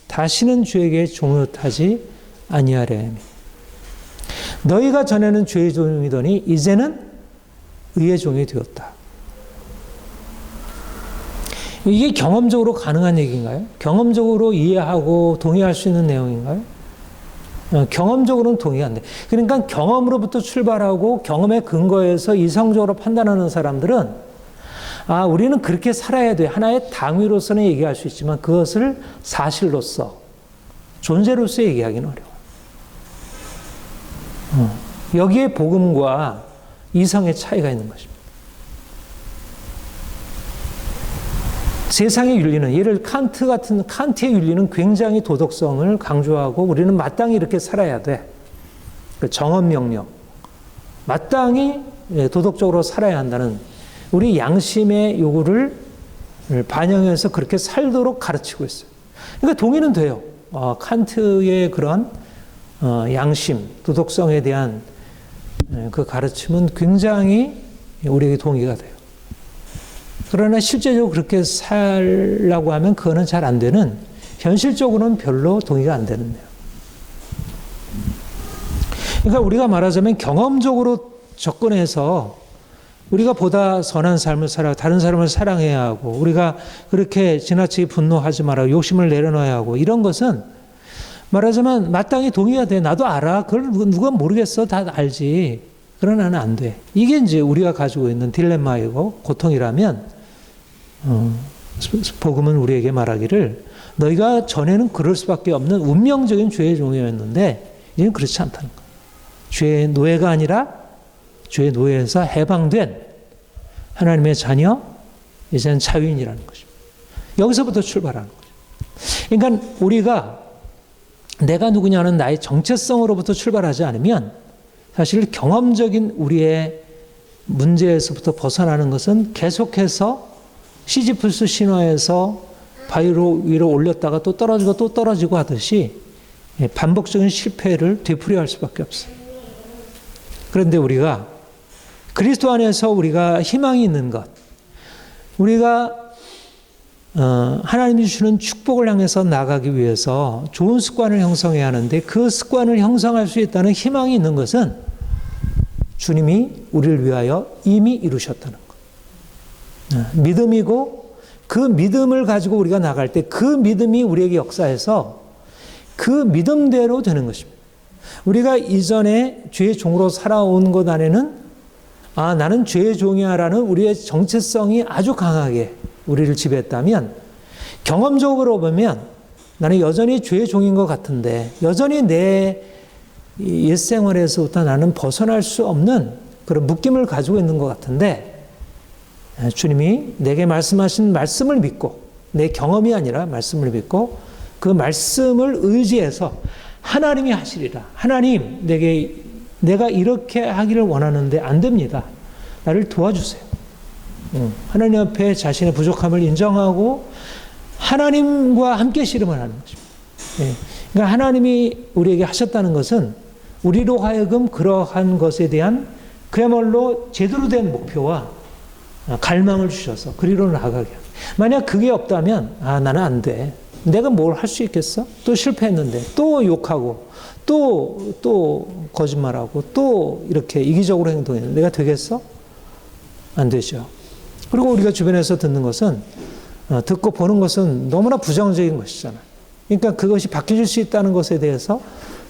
다시는 죄에게 종노릇하지 아니하려 함이. 너희가 전에는 죄의 종이더니 이제는 의의 종이 되었다. 이게 경험적으로 가능한 얘기인가요? 경험적으로 이해하고 동의할 수 있는 내용인가요? 경험적으로는 동의가 안 돼. 그러니까 경험으로부터 출발하고 경험에 근거해서 이성적으로 판단하는 사람들은 우리는 그렇게 살아야 돼. 하나의 당위로서는 얘기할 수 있지만 그것을 사실로서, 존재로서 얘기하기는 어려워. 여기에 복음과 이성의 차이가 있는 것입니다. 세상의 윤리는, 예를 칸트의 윤리는 굉장히 도덕성을 강조하고 우리는 마땅히 이렇게 살아야 돼. 정언 명령. 마땅히 도덕적으로 살아야 한다는 우리 양심의 요구를 반영해서 그렇게 살도록 가르치고 있어요. 그러니까 동의는 돼요. 칸트의 그런 양심, 도덕성에 대한 그 가르침은 굉장히 우리에게 동의가 돼요. 그러나 실제적으로 그렇게 살라고 하면 그거는 잘 안 되는, 현실적으로는 별로 동의가 안 되는데요. 그러니까 우리가 말하자면 경험적으로 접근해서 우리가 보다 선한 삶을 살아 다른 사람을 사랑해야 하고 우리가 그렇게 지나치게 분노하지 말고 욕심을 내려놔야 하고 이런 것은 말하자면 마땅히 동의가 돼. 나도 알아. 그걸 누가 모르겠어. 다 알지. 그러나 나는 안 돼. 이게 이제 우리가 가지고 있는 딜레마이고 고통이라면 복음은 우리에게 말하기를 너희가 전에는 그럴 수밖에 없는 운명적인 죄의 종이었는데 이제는 그렇지 않다는 거예요. 죄의 노예가 아니라 죄의 노예에서 해방된 하나님의 자녀, 이제는 자유인이라는 것입니다. 여기서부터 출발하는 거죠. 그러니까 우리가 내가 누구냐는 나의 정체성으로부터 출발하지 않으면 사실 경험적인 우리의 문제에서부터 벗어나는 것은 계속해서 시지프스 신화에서 바위로 위로 올렸다가 또 떨어지고 하듯이 반복적인 실패를 되풀이할 수밖에 없어요. 그런데 우리가 그리스도 안에서 우리가 희망이 있는 것, 우리가 하나님이 주시는 축복을 향해서 나가기 위해서 좋은 습관을 형성해야 하는데 그 습관을 형성할 수 있다는 희망이 있는 것은 주님이 우리를 위하여 이미 이루셨다는 것. 믿음이고 그 믿음을 가지고 우리가 나갈 때 그 믿음이 우리에게 역사해서 그 믿음대로 되는 것입니다. 우리가 이전에 죄의 종으로 살아온 것 안에는 나는 죄의 종이야라는 우리의 정체성이 아주 강하게 우리를 지배했다면 경험적으로 보면 나는 여전히 죄의 종인 것 같은데 여전히 내 옛생활에서부터 나는 벗어날 수 없는 그런 묶임을 가지고 있는 것 같은데 주님이 내게 말씀하신 말씀을 믿고 내 경험이 아니라 말씀을 믿고 그 말씀을 의지해서 하나님이 하시리라. 하나님 내가 이렇게 하기를 원하는데 안 됩니다. 나를 도와주세요. 하나님 앞에 자신의 부족함을 인정하고 하나님과 함께 씨름을 하는 것입니다. 그러니까 하나님이 우리에게 하셨다는 것은 우리로 하여금 그러한 것에 대한 그야말로 제대로 된 목표와 갈망을 주셔서 그리로 나가게 합니다. 만약 그게 없다면 나는 안 돼. 내가 뭘 할 수 있겠어? 또 실패했는데 또 욕하고 또 거짓말하고 또 이렇게 이기적으로 행동했는데 내가 되겠어? 안 되죠. 그리고 우리가 주변에서 듣는 것은 듣고 보는 것은 너무나 부정적인 것이잖아요. 그러니까 그것이 바뀌어질 수 있다는 것에 대해서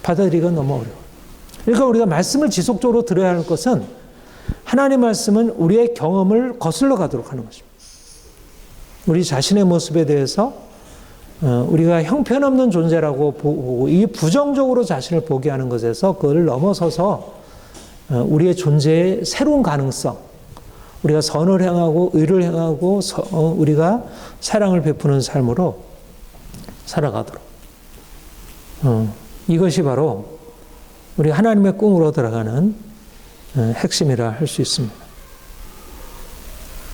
받아들이기가 너무 어려워요. 그러니까 우리가 말씀을 지속적으로 들어야 할 것은 하나님의 말씀은 우리의 경험을 거슬러 가도록 하는 것입니다. 우리 자신의 모습에 대해서 우리가 형편없는 존재라고 보고 이 부정적으로 자신을 보게 하는 것에서 그걸 넘어서서 우리의 존재의 새로운 가능성, 우리가 선을 행하고 의를 행하고 우리가 사랑을 베푸는 삶으로 살아가도록 이것이 바로 우리 하나님의 꿈으로 들어가는 핵심이라 할 수 있습니다.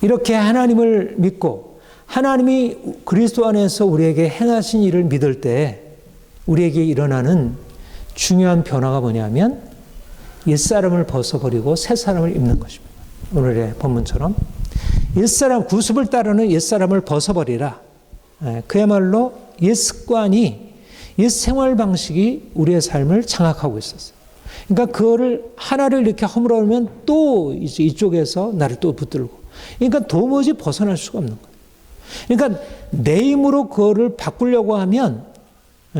이렇게 하나님을 믿고 하나님이 그리스도 안에서 우리에게 행하신 일을 믿을 때 우리에게 일어나는 중요한 변화가 뭐냐면 옛사람을 벗어버리고 새사람을 입는 것입니다. 오늘의 본문처럼 옛사람, 구습을 따르는 옛사람을 벗어버리라. 그야말로 옛 습관이, 옛 생활 방식이 우리의 삶을 장악하고 있었어요. 그러니까 그거를 하나를 이렇게 허물어놓으면 또 이제 이쪽에서 나를 또 붙들고, 그러니까 도무지 벗어날 수가 없는 거예요. 그러니까 내 힘으로 그거를 바꾸려고 하면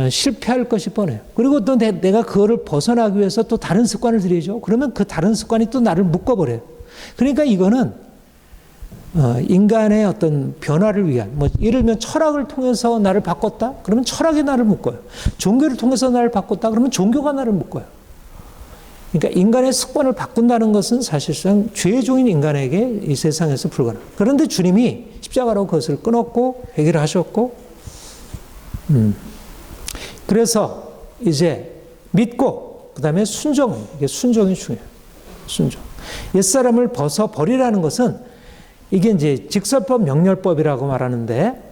실패할 것이 뻔해요. 그리고 또 내가 그거를 벗어나기 위해서 또 다른 습관을 들이죠. 그러면 그 다른 습관이 또 나를 묶어버려요. 그러니까 이거는 인간의 어떤 변화를 위한, 예를 들면 철학을 통해서 나를 바꿨다? 그러면 철학이 나를 묶어요. 종교를 통해서 나를 바꿨다? 그러면 종교가 나를 묶어요. 그러니까 인간의 습관을 바꾼다는 것은 사실상 죄의 종인 인간에게 이 세상에서 불가능해요. 그런데 주님이 십자가로 그것을 끊었고 해결을 하셨고, 그래서 이제 믿고 그 다음에 순종, 이게 순종이 중요해요. 순종. 옛사람을 벗어버리라는 것은 이게 이제 직설법, 명렬법이라고 말하는데,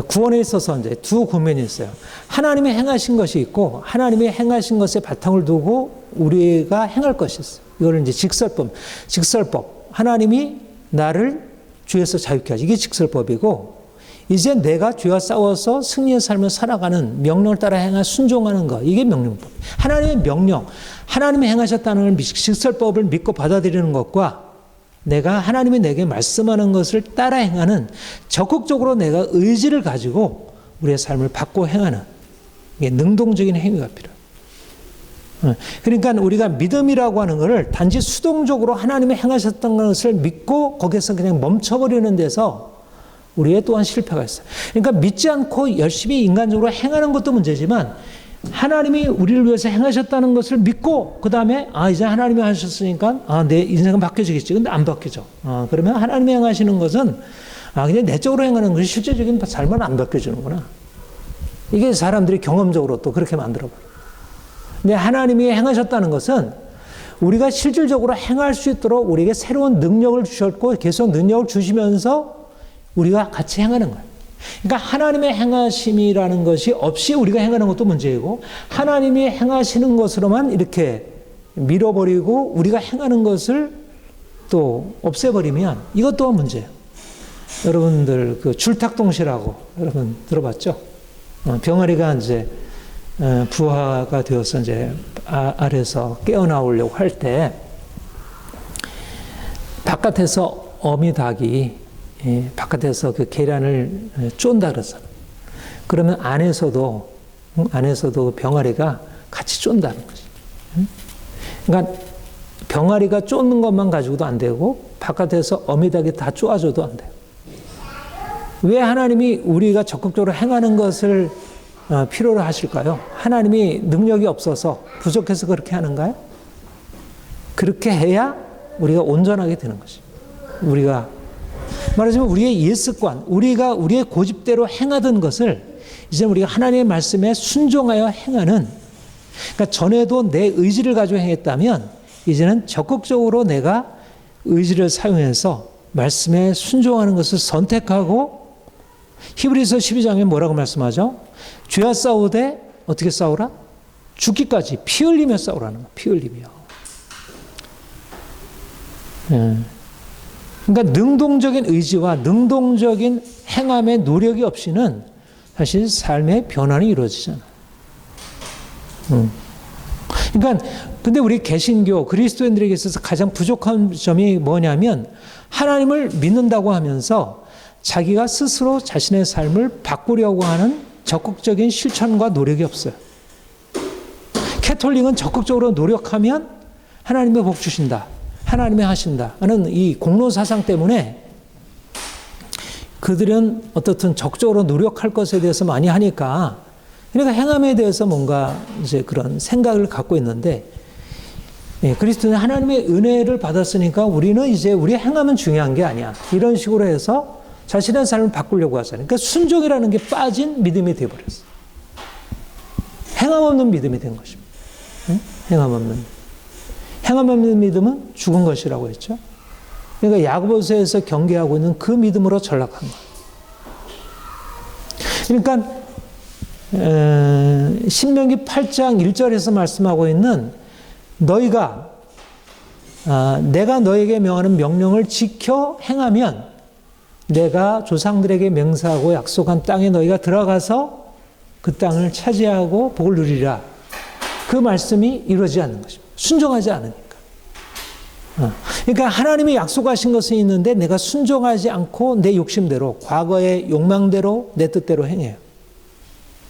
구원에 있어서 이제 두 국면이 있어요. 하나님이 행하신 것이 있고, 하나님이 행하신 것에 바탕을 두고 우리가 행할 것이 있어요. 이거를 이제 직설법. 하나님이 나를 죄에서 자유케 하지. 이게 직설법이고, 이제 내가 죄와 싸워서 승리의 삶을 살아가는 명령을 따라 행하 순종하는 것. 이게 명령법. 하나님의 명령, 하나님이 행하셨다는 직설법을 믿고 받아들이는 것과 내가 하나님이 내게 말씀하는 것을 따라 행하는 적극적으로 내가 의지를 가지고 우리의 삶을 바꿔 행하는 이게 능동적인 행위가 필요해요. 그러니까 우리가 믿음이라고 하는 것을 단지 수동적으로 하나님이 행하셨던 것을 믿고 거기서 그냥 멈춰버리는 데서 우리의 또한 실패가 있어요. 그러니까 믿지 않고 열심히 인간적으로 행하는 것도 문제지만 하나님이 우리를 위해서 행하셨다는 것을 믿고 그 다음에 이제 하나님이 하셨으니까 내 인생은 바뀌어지겠지. 근데 안 바뀌죠. 그러면 하나님이 행하시는 것은 그냥 내적으로 행하는 것이 실제적인 삶은 안 바뀌어지는구나. 이게 사람들이 경험적으로 또 그렇게 만들어버려요. 근데 하나님이 행하셨다는 것은 우리가 실질적으로 행할 수 있도록 우리에게 새로운 능력을 주셨고 계속 능력을 주시면서 우리가 같이 행하는 거예요. 그러니까 하나님의 행하심이라는 것이 없이 우리가 행하는 것도 문제이고, 하나님이 행하시는 것으로만 이렇게 밀어버리고 우리가 행하는 것을 또 없애버리면 이것 또한 문제예요. 여러분들 그 줄탁동시라고 여러분 들어봤죠? 병아리가 이제 부화가 되어서 이제 알에서 깨어나오려고 할 때 바깥에서 어미 닭이 바깥에서 그 계란을 쫀다 그러잖아요. 그러면 안에서도 병아리가 같이 쫀다는 거죠. 그러니까 병아리가 쫓는 것만 가지고도 안 되고 바깥에서 어미닭이 다 쪼아줘도 안 돼요. 왜 하나님이 우리가 적극적으로 행하는 것을 필요로 하실까요? 하나님이 능력이 없어서 부족해서 그렇게 하는가요? 그렇게 해야 우리가 온전하게 되는 것이죠. 우리가 말하자면 우리의 옛습관, 우리가 우리의 고집대로 행하던 것을 이제 우리가 하나님의 말씀에 순종하여 행하는, 그러니까 전에도 내 의지를 가지고 행했다면 이제는 적극적으로 내가 의지를 사용해서 말씀에 순종하는 것을 선택하고, 히브리서 12장에 뭐라고 말씀하죠? 죄와 싸우되 어떻게 싸우라? 죽기까지 피 흘리며 싸우라는 거예요. 피 흘리며. 그러니까 능동적인 의지와 능동적인 행함의 노력이 없이는 사실 삶의 변화는 이루어지잖아. 그러니까 근데 우리 개신교 그리스도인들에게 있어서 가장 부족한 점이 뭐냐면 하나님을 믿는다고 하면서 자기가 스스로 자신의 삶을 바꾸려고 하는 적극적인 실천과 노력이 없어요. 캐톨릭은 적극적으로 노력하면 하나님의 복 주신다. 하나님이 하신다 하는 이 공로 사상 때문에 그들은 어떻든 적극적으로 노력할 것에 대해서 많이 하니까 그러니까 행함에 대해서 뭔가 이제 그런 생각을 갖고 있는데 그리스도는 하나님의 은혜를 받았으니까 우리는 이제 우리의 행함은 중요한 게 아니야. 이런 식으로 해서 자신의 삶을 바꾸려고 하잖아요. 그러니까 순종이라는 게 빠진 믿음이 되어버렸어. 행함 없는 믿음이 된 것입니다. 행함 없는 믿음은 죽은 것이라고 했죠. 그러니까 야고보서에서 경계하고 있는 그 믿음으로 전락한 거예요. 그러니까 신명기 8장 1절에서 말씀하고 있는 너희가 내가 너에게 명하는 명령을 지켜 행하면 내가 조상들에게 맹세하고 약속한 땅에 너희가 들어가서 그 땅을 차지하고 복을 누리라. 그 말씀이 이루어지지 않는 것입니다. 순종하지 않으니까. 그러니까 하나님이 약속하신 것은 있는데 내가 순종하지 않고 내 욕심대로 과거의 욕망대로 내 뜻대로 행해요.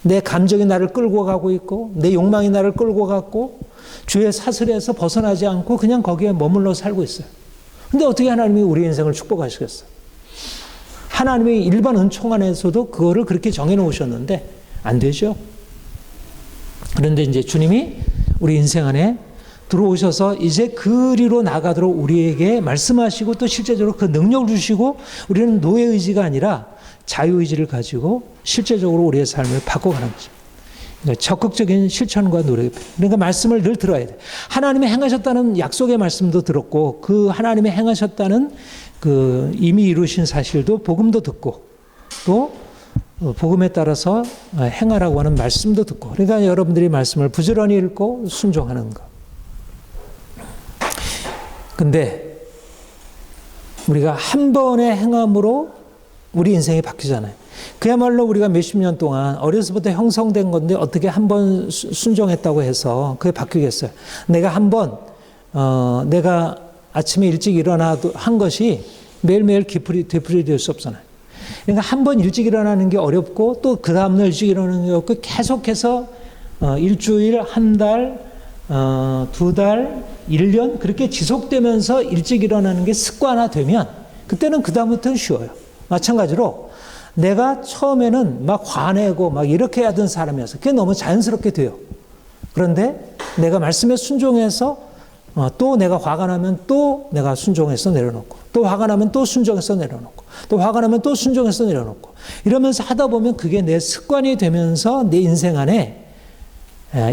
내 감정이 나를 끌고 가고 있고 내 욕망이 나를 끌고 갔고 주의 사슬에서 벗어나지 않고 그냥 거기에 머물러 살고 있어요. 근데 어떻게 하나님이 우리 인생을 축복하시겠어요? 하나님의 일반 은총 안에서도 그거를 그렇게 정해놓으셨는데 안 되죠. 그런데 이제 주님이 우리 인생 안에 들어오셔서 이제 그리로 나가도록 우리에게 말씀하시고 또 실제적으로 그 능력을 주시고 우리는 노예의지가 아니라 자유의지를 가지고 실제적으로 우리의 삶을 바꿔가는 거죠. 그러니까 적극적인 실천과 노력이 필요해요. 그러니까 말씀을 늘 들어야 돼요. 하나님이 행하셨다는 약속의 말씀도 들었고 그 하나님이 행하셨다는 그 이미 이루신 사실도 복음도 듣고 또 복음에 따라서 행하라고 하는 말씀도 듣고 그러니까 여러분들이 말씀을 부지런히 읽고 순종하는 것. 근데 우리가 한 번의 행함으로 우리 인생이 바뀌잖아요. 그야말로 우리가 몇십 년 동안 어려서부터 형성된 건데 어떻게 한 번 순종했다고 해서 그게 바뀌겠어요. 내가 한 번 내가 아침에 일찍 일어나도 한 것이 매일매일 되풀이될 수 없잖아요. 그러니까 한 번 일찍 일어나는 게 어렵고 또 그 다음날 일찍 일어나는 게 어렵고 계속해서 일주일, 한 달, 두 달, 1년 그렇게 지속되면서 일찍 일어나는 게 습관화되면 그때는 그 다음부터는 쉬워요. 마찬가지로 내가 처음에는 막 화내고 막 이렇게 하던 사람이어서 그게 너무 자연스럽게 돼요. 그런데 내가 말씀에 순종해서 또 내가 화가 나면 또 내가 순종해서 내려놓고 또 화가 나면 또 순종해서 내려놓고 또 화가 나면 또 순종해서 내려놓고 이러면서 하다 보면 그게 내 습관이 되면서 내 인생 안에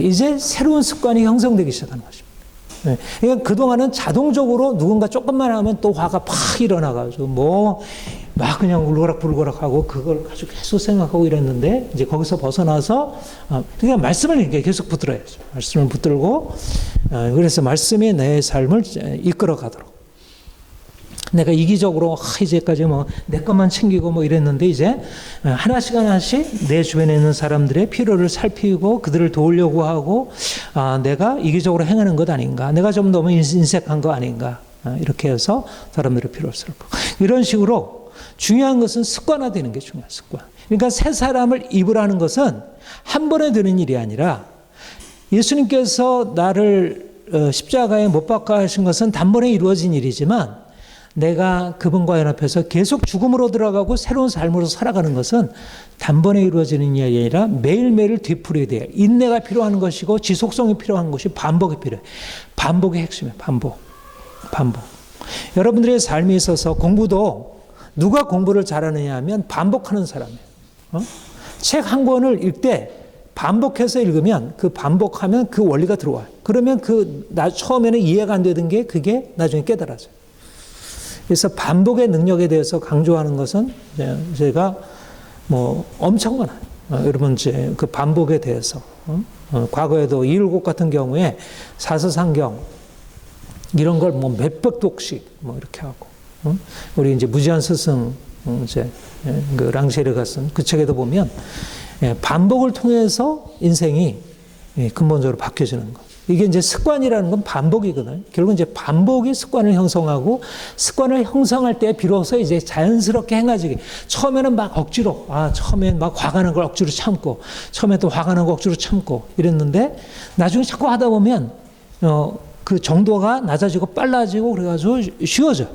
이제 새로운 습관이 형성되기 시작하는 것입니다. 그러니까 그동안은 자동적으로 누군가 조금만 하면 또 화가 팍 일어나가지고 막 그냥 울거락불거락 하고 그걸 가지고 계속 생각하고 이랬는데 이제 거기서 벗어나서 그냥 말씀을 이렇게 계속 붙들어야죠. 말씀을 붙들고 그래서 말씀이 내 삶을 이끌어 가도록. 내가 이기적으로 이제까지 내 것만 챙기고 이랬는데 이제 하나씩 내 주변에 있는 사람들의 필요를 살피고 그들을 도우려고 하고 내가 이기적으로 행하는 것 아닌가, 내가 좀 너무 인색한 거 아닌가 이렇게 해서 사람들의 필요를 살피고 이런 식으로 중요한 것은 습관화되는 게 중요한 습관. 그러니까 새 사람을 입으라는 것은 한 번에 되는 일이 아니라 예수님께서 나를 십자가에 못 박아 하신 것은 단번에 이루어진 일이지만 내가 그분과 연합해서 계속 죽음으로 들어가고 새로운 삶으로 살아가는 것은 단번에 이루어지는 일이 아니라 매일매일 되풀이해야 돼요. 인내가 필요한 것이고 지속성이 필요한 것이 반복이 필요해요. 반복의 핵심이에요. 반복. 여러분들의 삶에 있어서 공부도 누가 공부를 잘하느냐 하면 반복하는 사람이에요. 책 한 권을 읽을 때 반복해서 읽으면 그 반복하면 그 원리가 들어와요. 그러면 처음에는 이해가 안 되던 게 그게 나중에 깨달아져요. 그래서 반복의 능력에 대해서 강조하는 것은 제가 엄청 많아요. 여러분 이제 그 반복에 대해서 과거에도 이율곡 같은 경우에 사서상경 이런 걸 몇백 독씩 이렇게 하고 우리 이제 무제한 스승 이제 그 랑셰르가 쓴 그 책에도 보면 반복을 통해서 인생이 근본적으로 바뀌어지는 거. 이게 이제 습관이라는 건 반복이거든요. 결국 이제 반복이 습관을 형성하고 습관을 형성할 때 비로소 이제 자연스럽게 행해지게. 처음에는 막 억지로, 처음엔 막 화가 나는 걸 억지로 참고, 처음에 또 화가 나는 걸 억지로 참고 이랬는데 나중에 자꾸 하다 보면 그 정도가 낮아지고 빨라지고 그래가지고 쉬워져.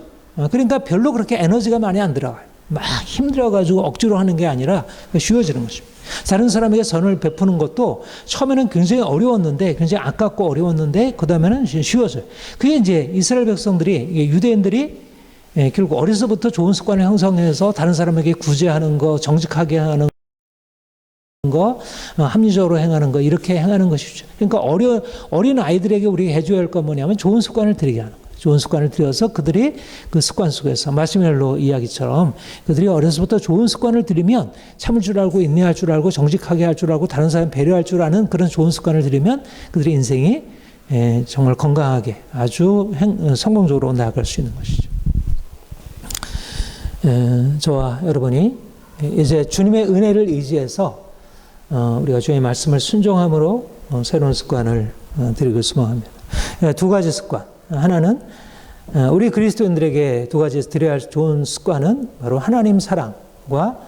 그러니까 별로 그렇게 에너지가 많이 안 들어가요. 막 힘들어가지고 억지로 하는 게 아니라 쉬워지는 것입니다. 다른 사람에게 선을 베푸는 것도 처음에는 굉장히 어려웠는데, 굉장히 아깝고 어려웠는데, 그 다음에는 쉬워져요. 그게 이제 이스라엘 백성들이, 유대인들이 결국 어려서부터 좋은 습관을 형성해서 다른 사람에게 구제하는 거, 정직하게 하는 거, 합리적으로 행하는 거, 이렇게 행하는 것이죠. 그러니까 어린 아이들에게 우리가 해줘야 할 건 뭐냐면 좋은 습관을 들이게 하는 거예요. 좋은 습관을 들여서 그들이 그 습관 속에서 마시멜로 이야기처럼 그들이 어려서부터 좋은 습관을 들이면 참을 줄 알고 인내할 줄 알고 정직하게 할 줄 알고 다른 사람 배려할 줄 아는 그런 좋은 습관을 들이면 그들의 인생이 정말 건강하게 아주 성공적으로 나아갈 수 있는 것이죠. 저와 여러분이 이제 주님의 은혜를 의지해서 우리가 주의 말씀을 순종함으로 새로운 습관을 들이길 소망합니다. 두 가지 습관. 하나는 우리 그리스도인들에게 두 가지 드려야 할 좋은 습관은 바로 하나님 사랑과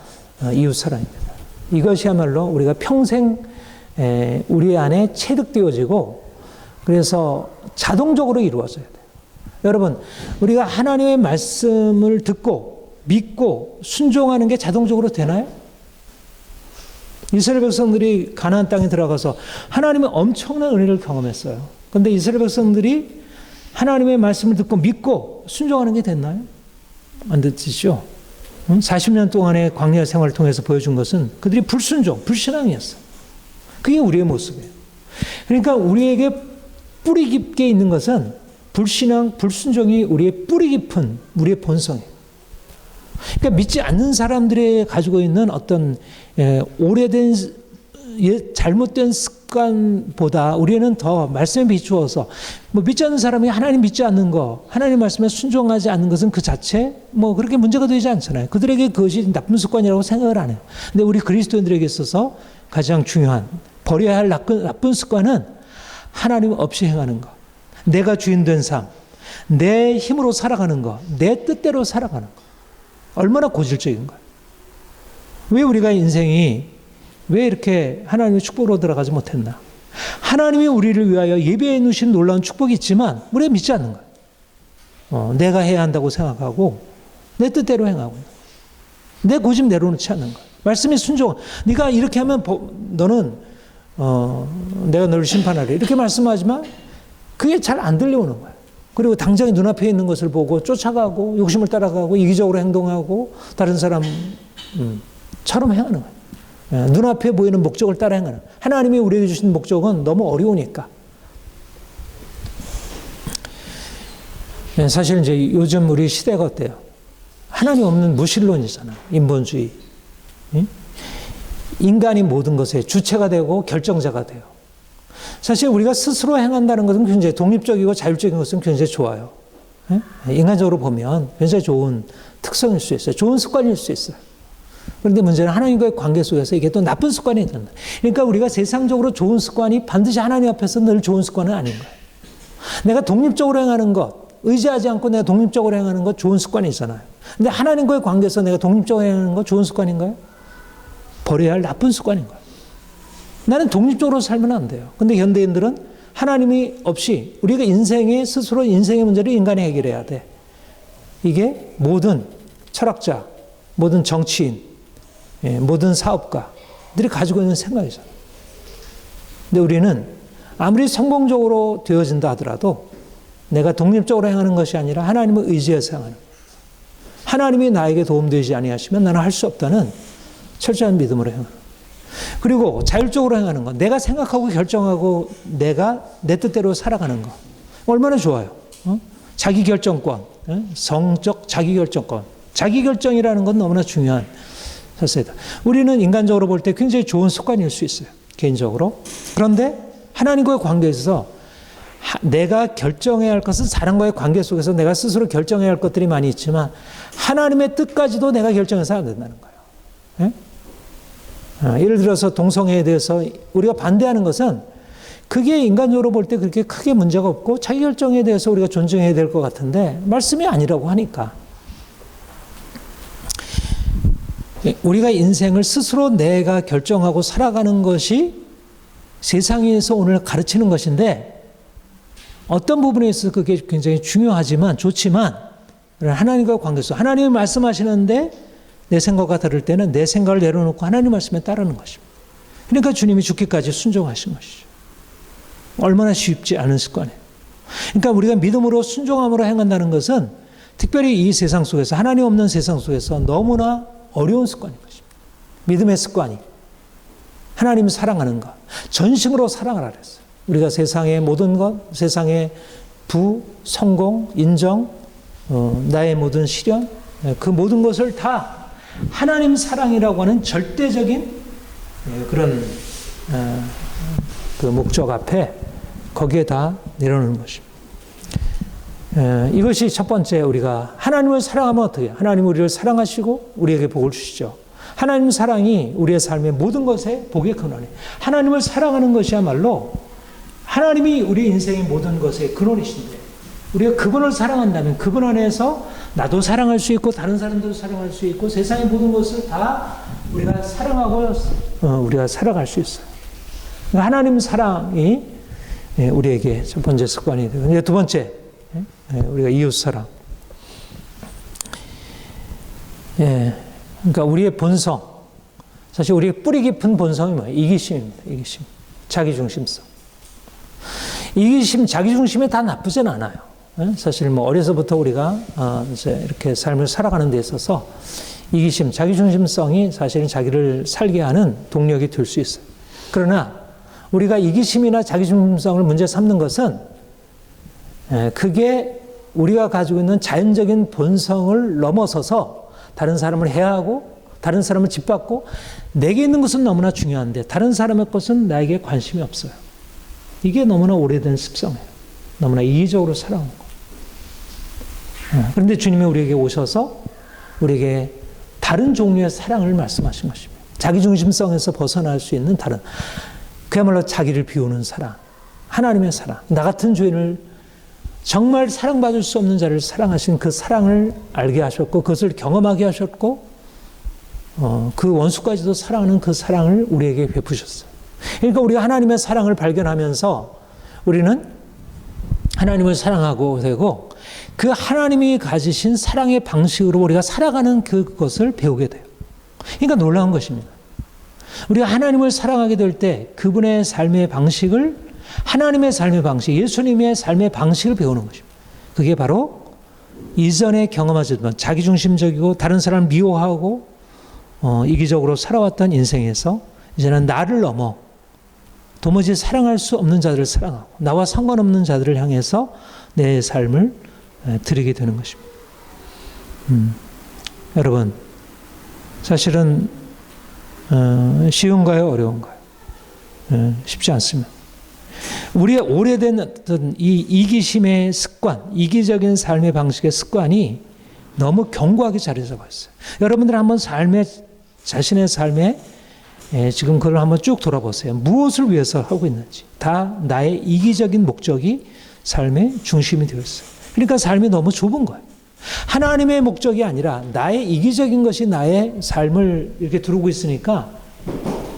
이웃 사랑입니다. 이것이야말로 우리가 평생 우리 안에 체득되어지고 그래서 자동적으로 이루어져야 돼요. 여러분, 우리가 하나님의 말씀을 듣고 믿고 순종하는 게 자동적으로 되나요? 이스라엘 백성들이 가나안 땅에 들어가서 하나님의 엄청난 은혜를 경험했어요. 그런데 이스라엘 백성들이 하나님의 말씀을 듣고 믿고 순종하는 게 됐나요? 안 됐죠. 40년 동안의 광야 생활을 통해서 보여준 것은 그들이 불순종, 불신앙이었어. 그게 우리의 모습이에요. 그러니까 우리에게 뿌리 깊게 있는 것은 불신앙, 불순종이 우리의 뿌리 깊은 우리의 본성이에요. 그러니까 믿지 않는 사람들이 가지고 있는 어떤 오래된 잘못된 습관보다 우리는 더 말씀에 비추어서 믿지 않는 사람이 하나님 믿지 않는 거, 하나님 말씀에 순종하지 않는 것은 그 자체 그렇게 문제가 되지 않잖아요. 그들에게 그것이 나쁜 습관이라고 생각을 안 해요. 근데 우리 그리스도인들에게 있어서 가장 중요한 버려야 할 나쁜 습관은 하나님 없이 행하는 것, 내가 주인 된 삶, 내 힘으로 살아가는 것, 내 뜻대로 살아가는 것. 얼마나 고질적인 거예요. 왜 우리가 인생이 왜 이렇게 하나님의 축복으로 들어가지 못했나? 하나님이 우리를 위하여 예배해 놓으신 놀라운 축복이 있지만 우리가 믿지 않는 거예요. 내가 해야 한다고 생각하고 내 뜻대로 행하고 내 고집 내려놓지 않는 거예요. 말씀에 순종. 네가 이렇게 하면 너는 내가 너를 심판하리. 이렇게 말씀하지만 그게 잘 안 들려오는 거예요. 그리고 당장에 눈앞에 있는 것을 보고 쫓아가고 욕심을 따라가고 이기적으로 행동하고 다른 사람처럼 행하는 거예요. 눈앞에 보이는 목적을 따라 행하는. 하나님이 우리에게 주신 목적은 너무 어려우니까. 사실 이제 요즘 우리 시대가 어때요? 하나님 없는 무신론이잖아. 인본주의. 인간이 모든 것의 주체가 되고 결정자가 돼요. 사실 우리가 스스로 행한다는 것은 굉장히 독립적이고 자율적인 것은 굉장히 좋아요. 인간적으로 보면 굉장히 좋은 특성일 수 있어요. 좋은 습관일 수 있어요. 그런데 문제는 하나님과의 관계 속에서 이게 또 나쁜 습관이 된다. 그러니까 우리가 세상적으로 좋은 습관이 반드시 하나님 앞에서 늘 좋은 습관은 아닌 거예요. 내가 독립적으로 행하는 것, 의지하지 않고 내가 독립적으로 행하는 것 좋은 습관이 있잖아요. 근데 하나님과의 관계에서 내가 독립적으로 행하는 것 좋은 습관인가요? 버려야 할 나쁜 습관인 거예요. 나는 독립적으로 살면 안 돼요. 근데 현대인들은 하나님이 없이 우리가 스스로 인생의 문제를 인간이 해결해야 돼. 이게 모든 철학자, 모든 정치인, 모든 사업가들이 가지고 있는 생각이죠. 근데 우리는 아무리 성공적으로 되어진다 하더라도 내가 독립적으로 행하는 것이 아니라 하나님을 의지해서 행하는 거예요. 하나님이 나에게 도움되지 아니하시면 나는 할 수 없다는 철저한 믿음으로 행하는 거예요. 그리고 자율적으로 행하는 것, 내가 생각하고 결정하고 내가 내 뜻대로 살아가는 것 얼마나 좋아요. 자기 결정권, 성적 자기 결정권. 자기 결정이라는 건 너무나 중요한 사실이다. 우리는 인간적으로 볼 때 굉장히 좋은 습관일 수 있어요. 개인적으로. 그런데 하나님과의 관계에서 내가 결정해야 할 것은 사람과의 관계 속에서 내가 스스로 결정해야 할 것들이 많이 있지만 하나님의 뜻까지도 내가 결정해서 안 된다는 거예요. 예? 예를 들어서 동성애에 대해서 우리가 반대하는 것은 그게 인간적으로 볼 때 그렇게 크게 문제가 없고 자기 결정에 대해서 우리가 존중해야 될 것 같은데 말씀이 아니라고 하니까 우리가 인생을 스스로 내가 결정하고 살아가는 것이 세상에서 오늘 가르치는 것인데 어떤 부분에 있어서 그게 굉장히 중요하지만 좋지만 하나님과 관계 속 하나님이 말씀하시는데 내 생각과 다를 때는 내 생각을 내려놓고 하나님 말씀에 따르는 것입니다. 그러니까 주님이 죽기까지 순종하신 것이죠. 얼마나 쉽지 않은 습관이에요. 그러니까 우리가 믿음으로 순종함으로 행한다는 것은 특별히 이 세상 속에서 하나님 없는 세상 속에서 너무나 어려운 습관인 것입니다. 믿음의 습관이 하나님을 사랑하는 것, 전심으로 사랑하라 그랬어요. 우리가 세상의 모든 것, 세상의 부, 성공, 인정, 나의 모든 시련, 그 모든 것을 다 하나님 사랑이라고 하는 절대적인 그런 그 목적 앞에 거기에 다 내려놓는 것입니다. 이것이 첫 번째 우리가 하나님을 사랑하면 어떻게 해요? 하나님 우리를 사랑하시고 우리에게 복을 주시죠. 하나님 사랑이 우리의 삶의 모든 것에 복의 근원이에요. 하나님을 사랑하는 것이야말로 하나님이 우리 인생의 모든 것의 근원이신데 우리가 그분을 사랑한다면 그분 안에서 나도 사랑할 수 있고 다른 사람들도 사랑할 수 있고 세상의 모든 것을 다 우리가 사랑하고 우리가 살아갈 수 있어요. 하나님 사랑이 우리에게 첫 번째 습관이 되고 이제 두 번째 우리가 이웃 사랑. 그러니까 우리의 본성 사실 우리의 뿌리 깊은 본성이 뭐예요? 이기심입니다. 이기심, 자기중심성. 이기심, 자기중심이 다 나쁘진 않아요. 사실 뭐 어려서부터 우리가 이제 이렇게 삶을 살아가는 데 있어서 이기심, 자기중심성이 사실은 자기를 살게 하는 동력이 될 수 있어요. 그러나 우리가 이기심이나 자기중심성을 문제 삼는 것은 그게 우리가 가지고 있는 자연적인 본성을 넘어서서 다른 사람을 해하고 다른 사람을 짓밟고 내게 있는 것은 너무나 중요한데 다른 사람의 것은 나에게 관심이 없어요. 이게 너무나 오래된 습성이에요. 너무나 이기적으로 살아온 거. 그런데 주님이 우리에게 오셔서 우리에게 다른 종류의 사랑을 말씀하신 것입니다. 자기중심성에서 벗어날 수 있는 다른 그야말로 자기를 비우는 사랑, 하나님의 사랑, 나 같은 죄인을 정말 사랑받을 수 없는 자를 사랑하신 그 사랑을 알게 하셨고 그것을 경험하게 하셨고 그 원수까지도 사랑하는 그 사랑을 우리에게 베푸셨어요. 그러니까 우리가 하나님의 사랑을 발견하면서 우리는 하나님을 사랑하고 되고 그 하나님이 가지신 사랑의 방식으로 우리가 살아가는 그것을 배우게 돼요. 그러니까 놀라운 것입니다. 우리가 하나님을 사랑하게 될 때 그분의 삶의 방식을 하나님의 삶의 방식, 예수님의 삶의 방식을 배우는 것입니다. 그게 바로 이전에 경험하지 못한 자기중심적이고 다른 사람을 미워하고 이기적으로 살아왔던 인생에서 이제는 나를 넘어 도무지 사랑할 수 없는 자들을 사랑하고 나와 상관없는 자들을 향해서 내 삶을 드리게 되는 것입니다. 여러분 사실은 쉬운가요? 어려운가요? 쉽지 않습니다. 우리의 오래된 어떤 이 이기심의 습관, 이기적인 삶의 방식의 습관이 너무 견고하게 자리 잡아 있어요. 여러분들 한번 자신의 삶에 지금 그걸 한번 쭉 돌아보세요. 무엇을 위해서 하고 있는지. 다 나의 이기적인 목적이 삶의 중심이 되어 있어요. 그러니까 삶이 너무 좁은 거예요. 하나님의 목적이 아니라 나의 이기적인 것이 나의 삶을 이렇게 두르고 있으니까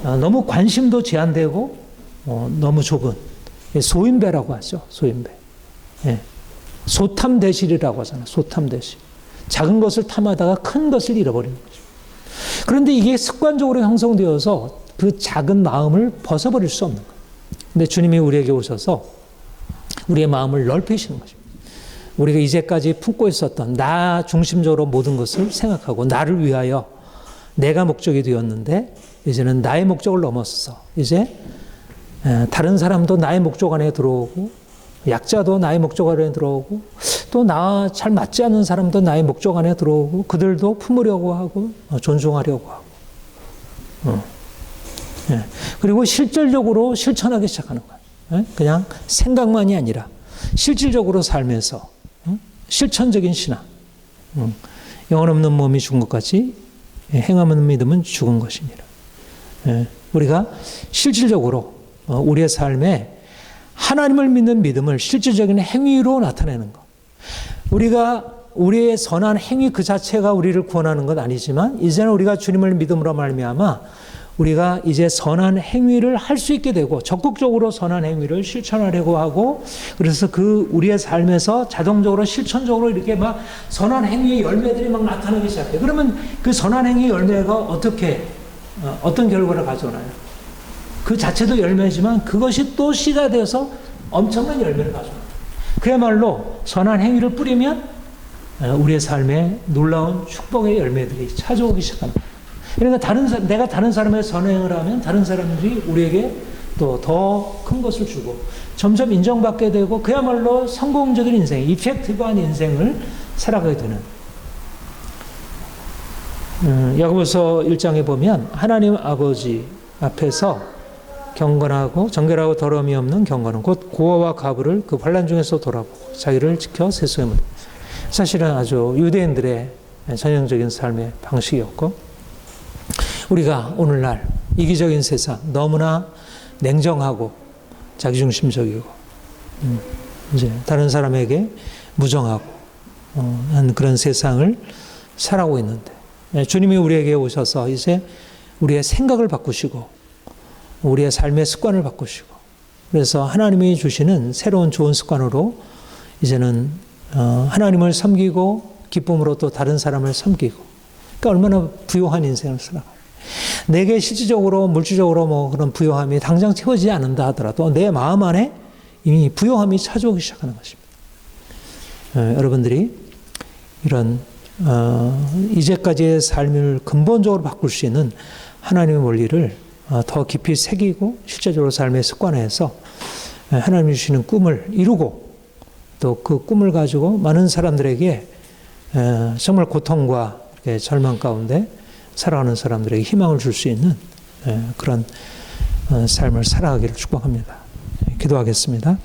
너무 관심도 제한되고 너무 좁은 소인배라고 하죠. 소인배. 소탐대실이라고 하잖아요. 소탐대실. 작은 것을 탐하다가 큰 것을 잃어버리는 거죠. 그런데 이게 습관적으로 형성되어서 그 작은 마음을 벗어버릴 수 없는 거예요. 근데 주님이 우리에게 오셔서 우리의 마음을 넓히시는 것입니다. 우리가 이제까지 품고 있었던 나 중심적으로 모든 것을 생각하고 나를 위하여 내가 목적이 되었는데 이제는 나의 목적을 넘어서서 이제 다른 사람도 나의 목적 안에 들어오고 약자도 나의 목적 안에 들어오고 또 나와 잘 맞지 않는 사람도 나의 목적 안에 들어오고 그들도 품으려고 하고 존중하려고 하고 그리고 실질적으로 실천하기 시작하는 거예요. 그냥 생각만이 아니라 실질적으로 삶에서 실천적인 신앙. 영혼 없는 몸이 죽은 것 같이 행함 없는 믿음은 죽은 것이니라. 우리가 실질적으로 우리의 삶에 하나님을 믿는 믿음을 실질적인 행위로 나타내는 것. 우리의 선한 행위 그 자체가 우리를 구원하는 것 아니지만 이제는 우리가 주님을 믿음으로 말미암아 우리가 이제 선한 행위를 할 수 있게 되고 적극적으로 선한 행위를 실천하려고 하고 그래서 그 우리의 삶에서 자동적으로 실천적으로 이렇게 막 선한 행위의 열매들이 막 나타나기 시작해요. 그러면 그 선한 행위의 열매가 어떤 결과를 가져오나요? 그 자체도 열매지만 그것이 또 씨가 되어서 엄청난 열매를 가져옵니다. 그야말로 선한 행위를 뿌리면 우리의 삶에 놀라운 축복의 열매들이 찾아오기 시작합니다. 그러니까 내가 다른 사람의 선행을 하면 다른 사람들이 우리에게 또 더 큰 것을 주고 점점 인정받게 되고 그야말로 성공적인 인생, 이펙티브한 인생을 살아가게 되는. 야고보서 1장에 보면 하나님 아버지 앞에서 경건하고 정결하고 더러움이 없는 경건은 곧 고아와 가부를 그 환난 중에서 돌아보고 자기를 지켜 세속에 묻는. 사실은 아주 유대인들의 전형적인 삶의 방식이었고 우리가 오늘날 이기적인 세상 너무나 냉정하고 자기중심적이고 이제 다른 사람에게 무정하고 한 그런 세상을 살아오고 있는데 주님이 우리에게 오셔서 이제 우리의 생각을 바꾸시고 우리의 삶의 습관을 바꾸시고 그래서 하나님이 주시는 새로운 좋은 습관으로 이제는 하나님을 섬기고 기쁨으로 또 다른 사람을 섬기고 그러니까 얼마나 부요한 인생을 살아가요. 내게 실질적으로 물질적으로 뭐 그런 부요함이 당장 채워지지 않는다 하더라도 내 마음 안에 이미 부요함이 찾아오기 시작하는 것입니다. 여러분들이 이런 이제까지의 삶을 근본적으로 바꿀 수 있는 하나님의 원리를 더 깊이 새기고 실제적으로 삶의 습관화해서 하나님이 주시는 꿈을 이루고 또 그 꿈을 가지고 많은 사람들에게 정말 고통과 절망 가운데 살아가는 사람들에게 희망을 줄 수 있는 그런 삶을 살아가기를 축복합니다. 기도하겠습니다.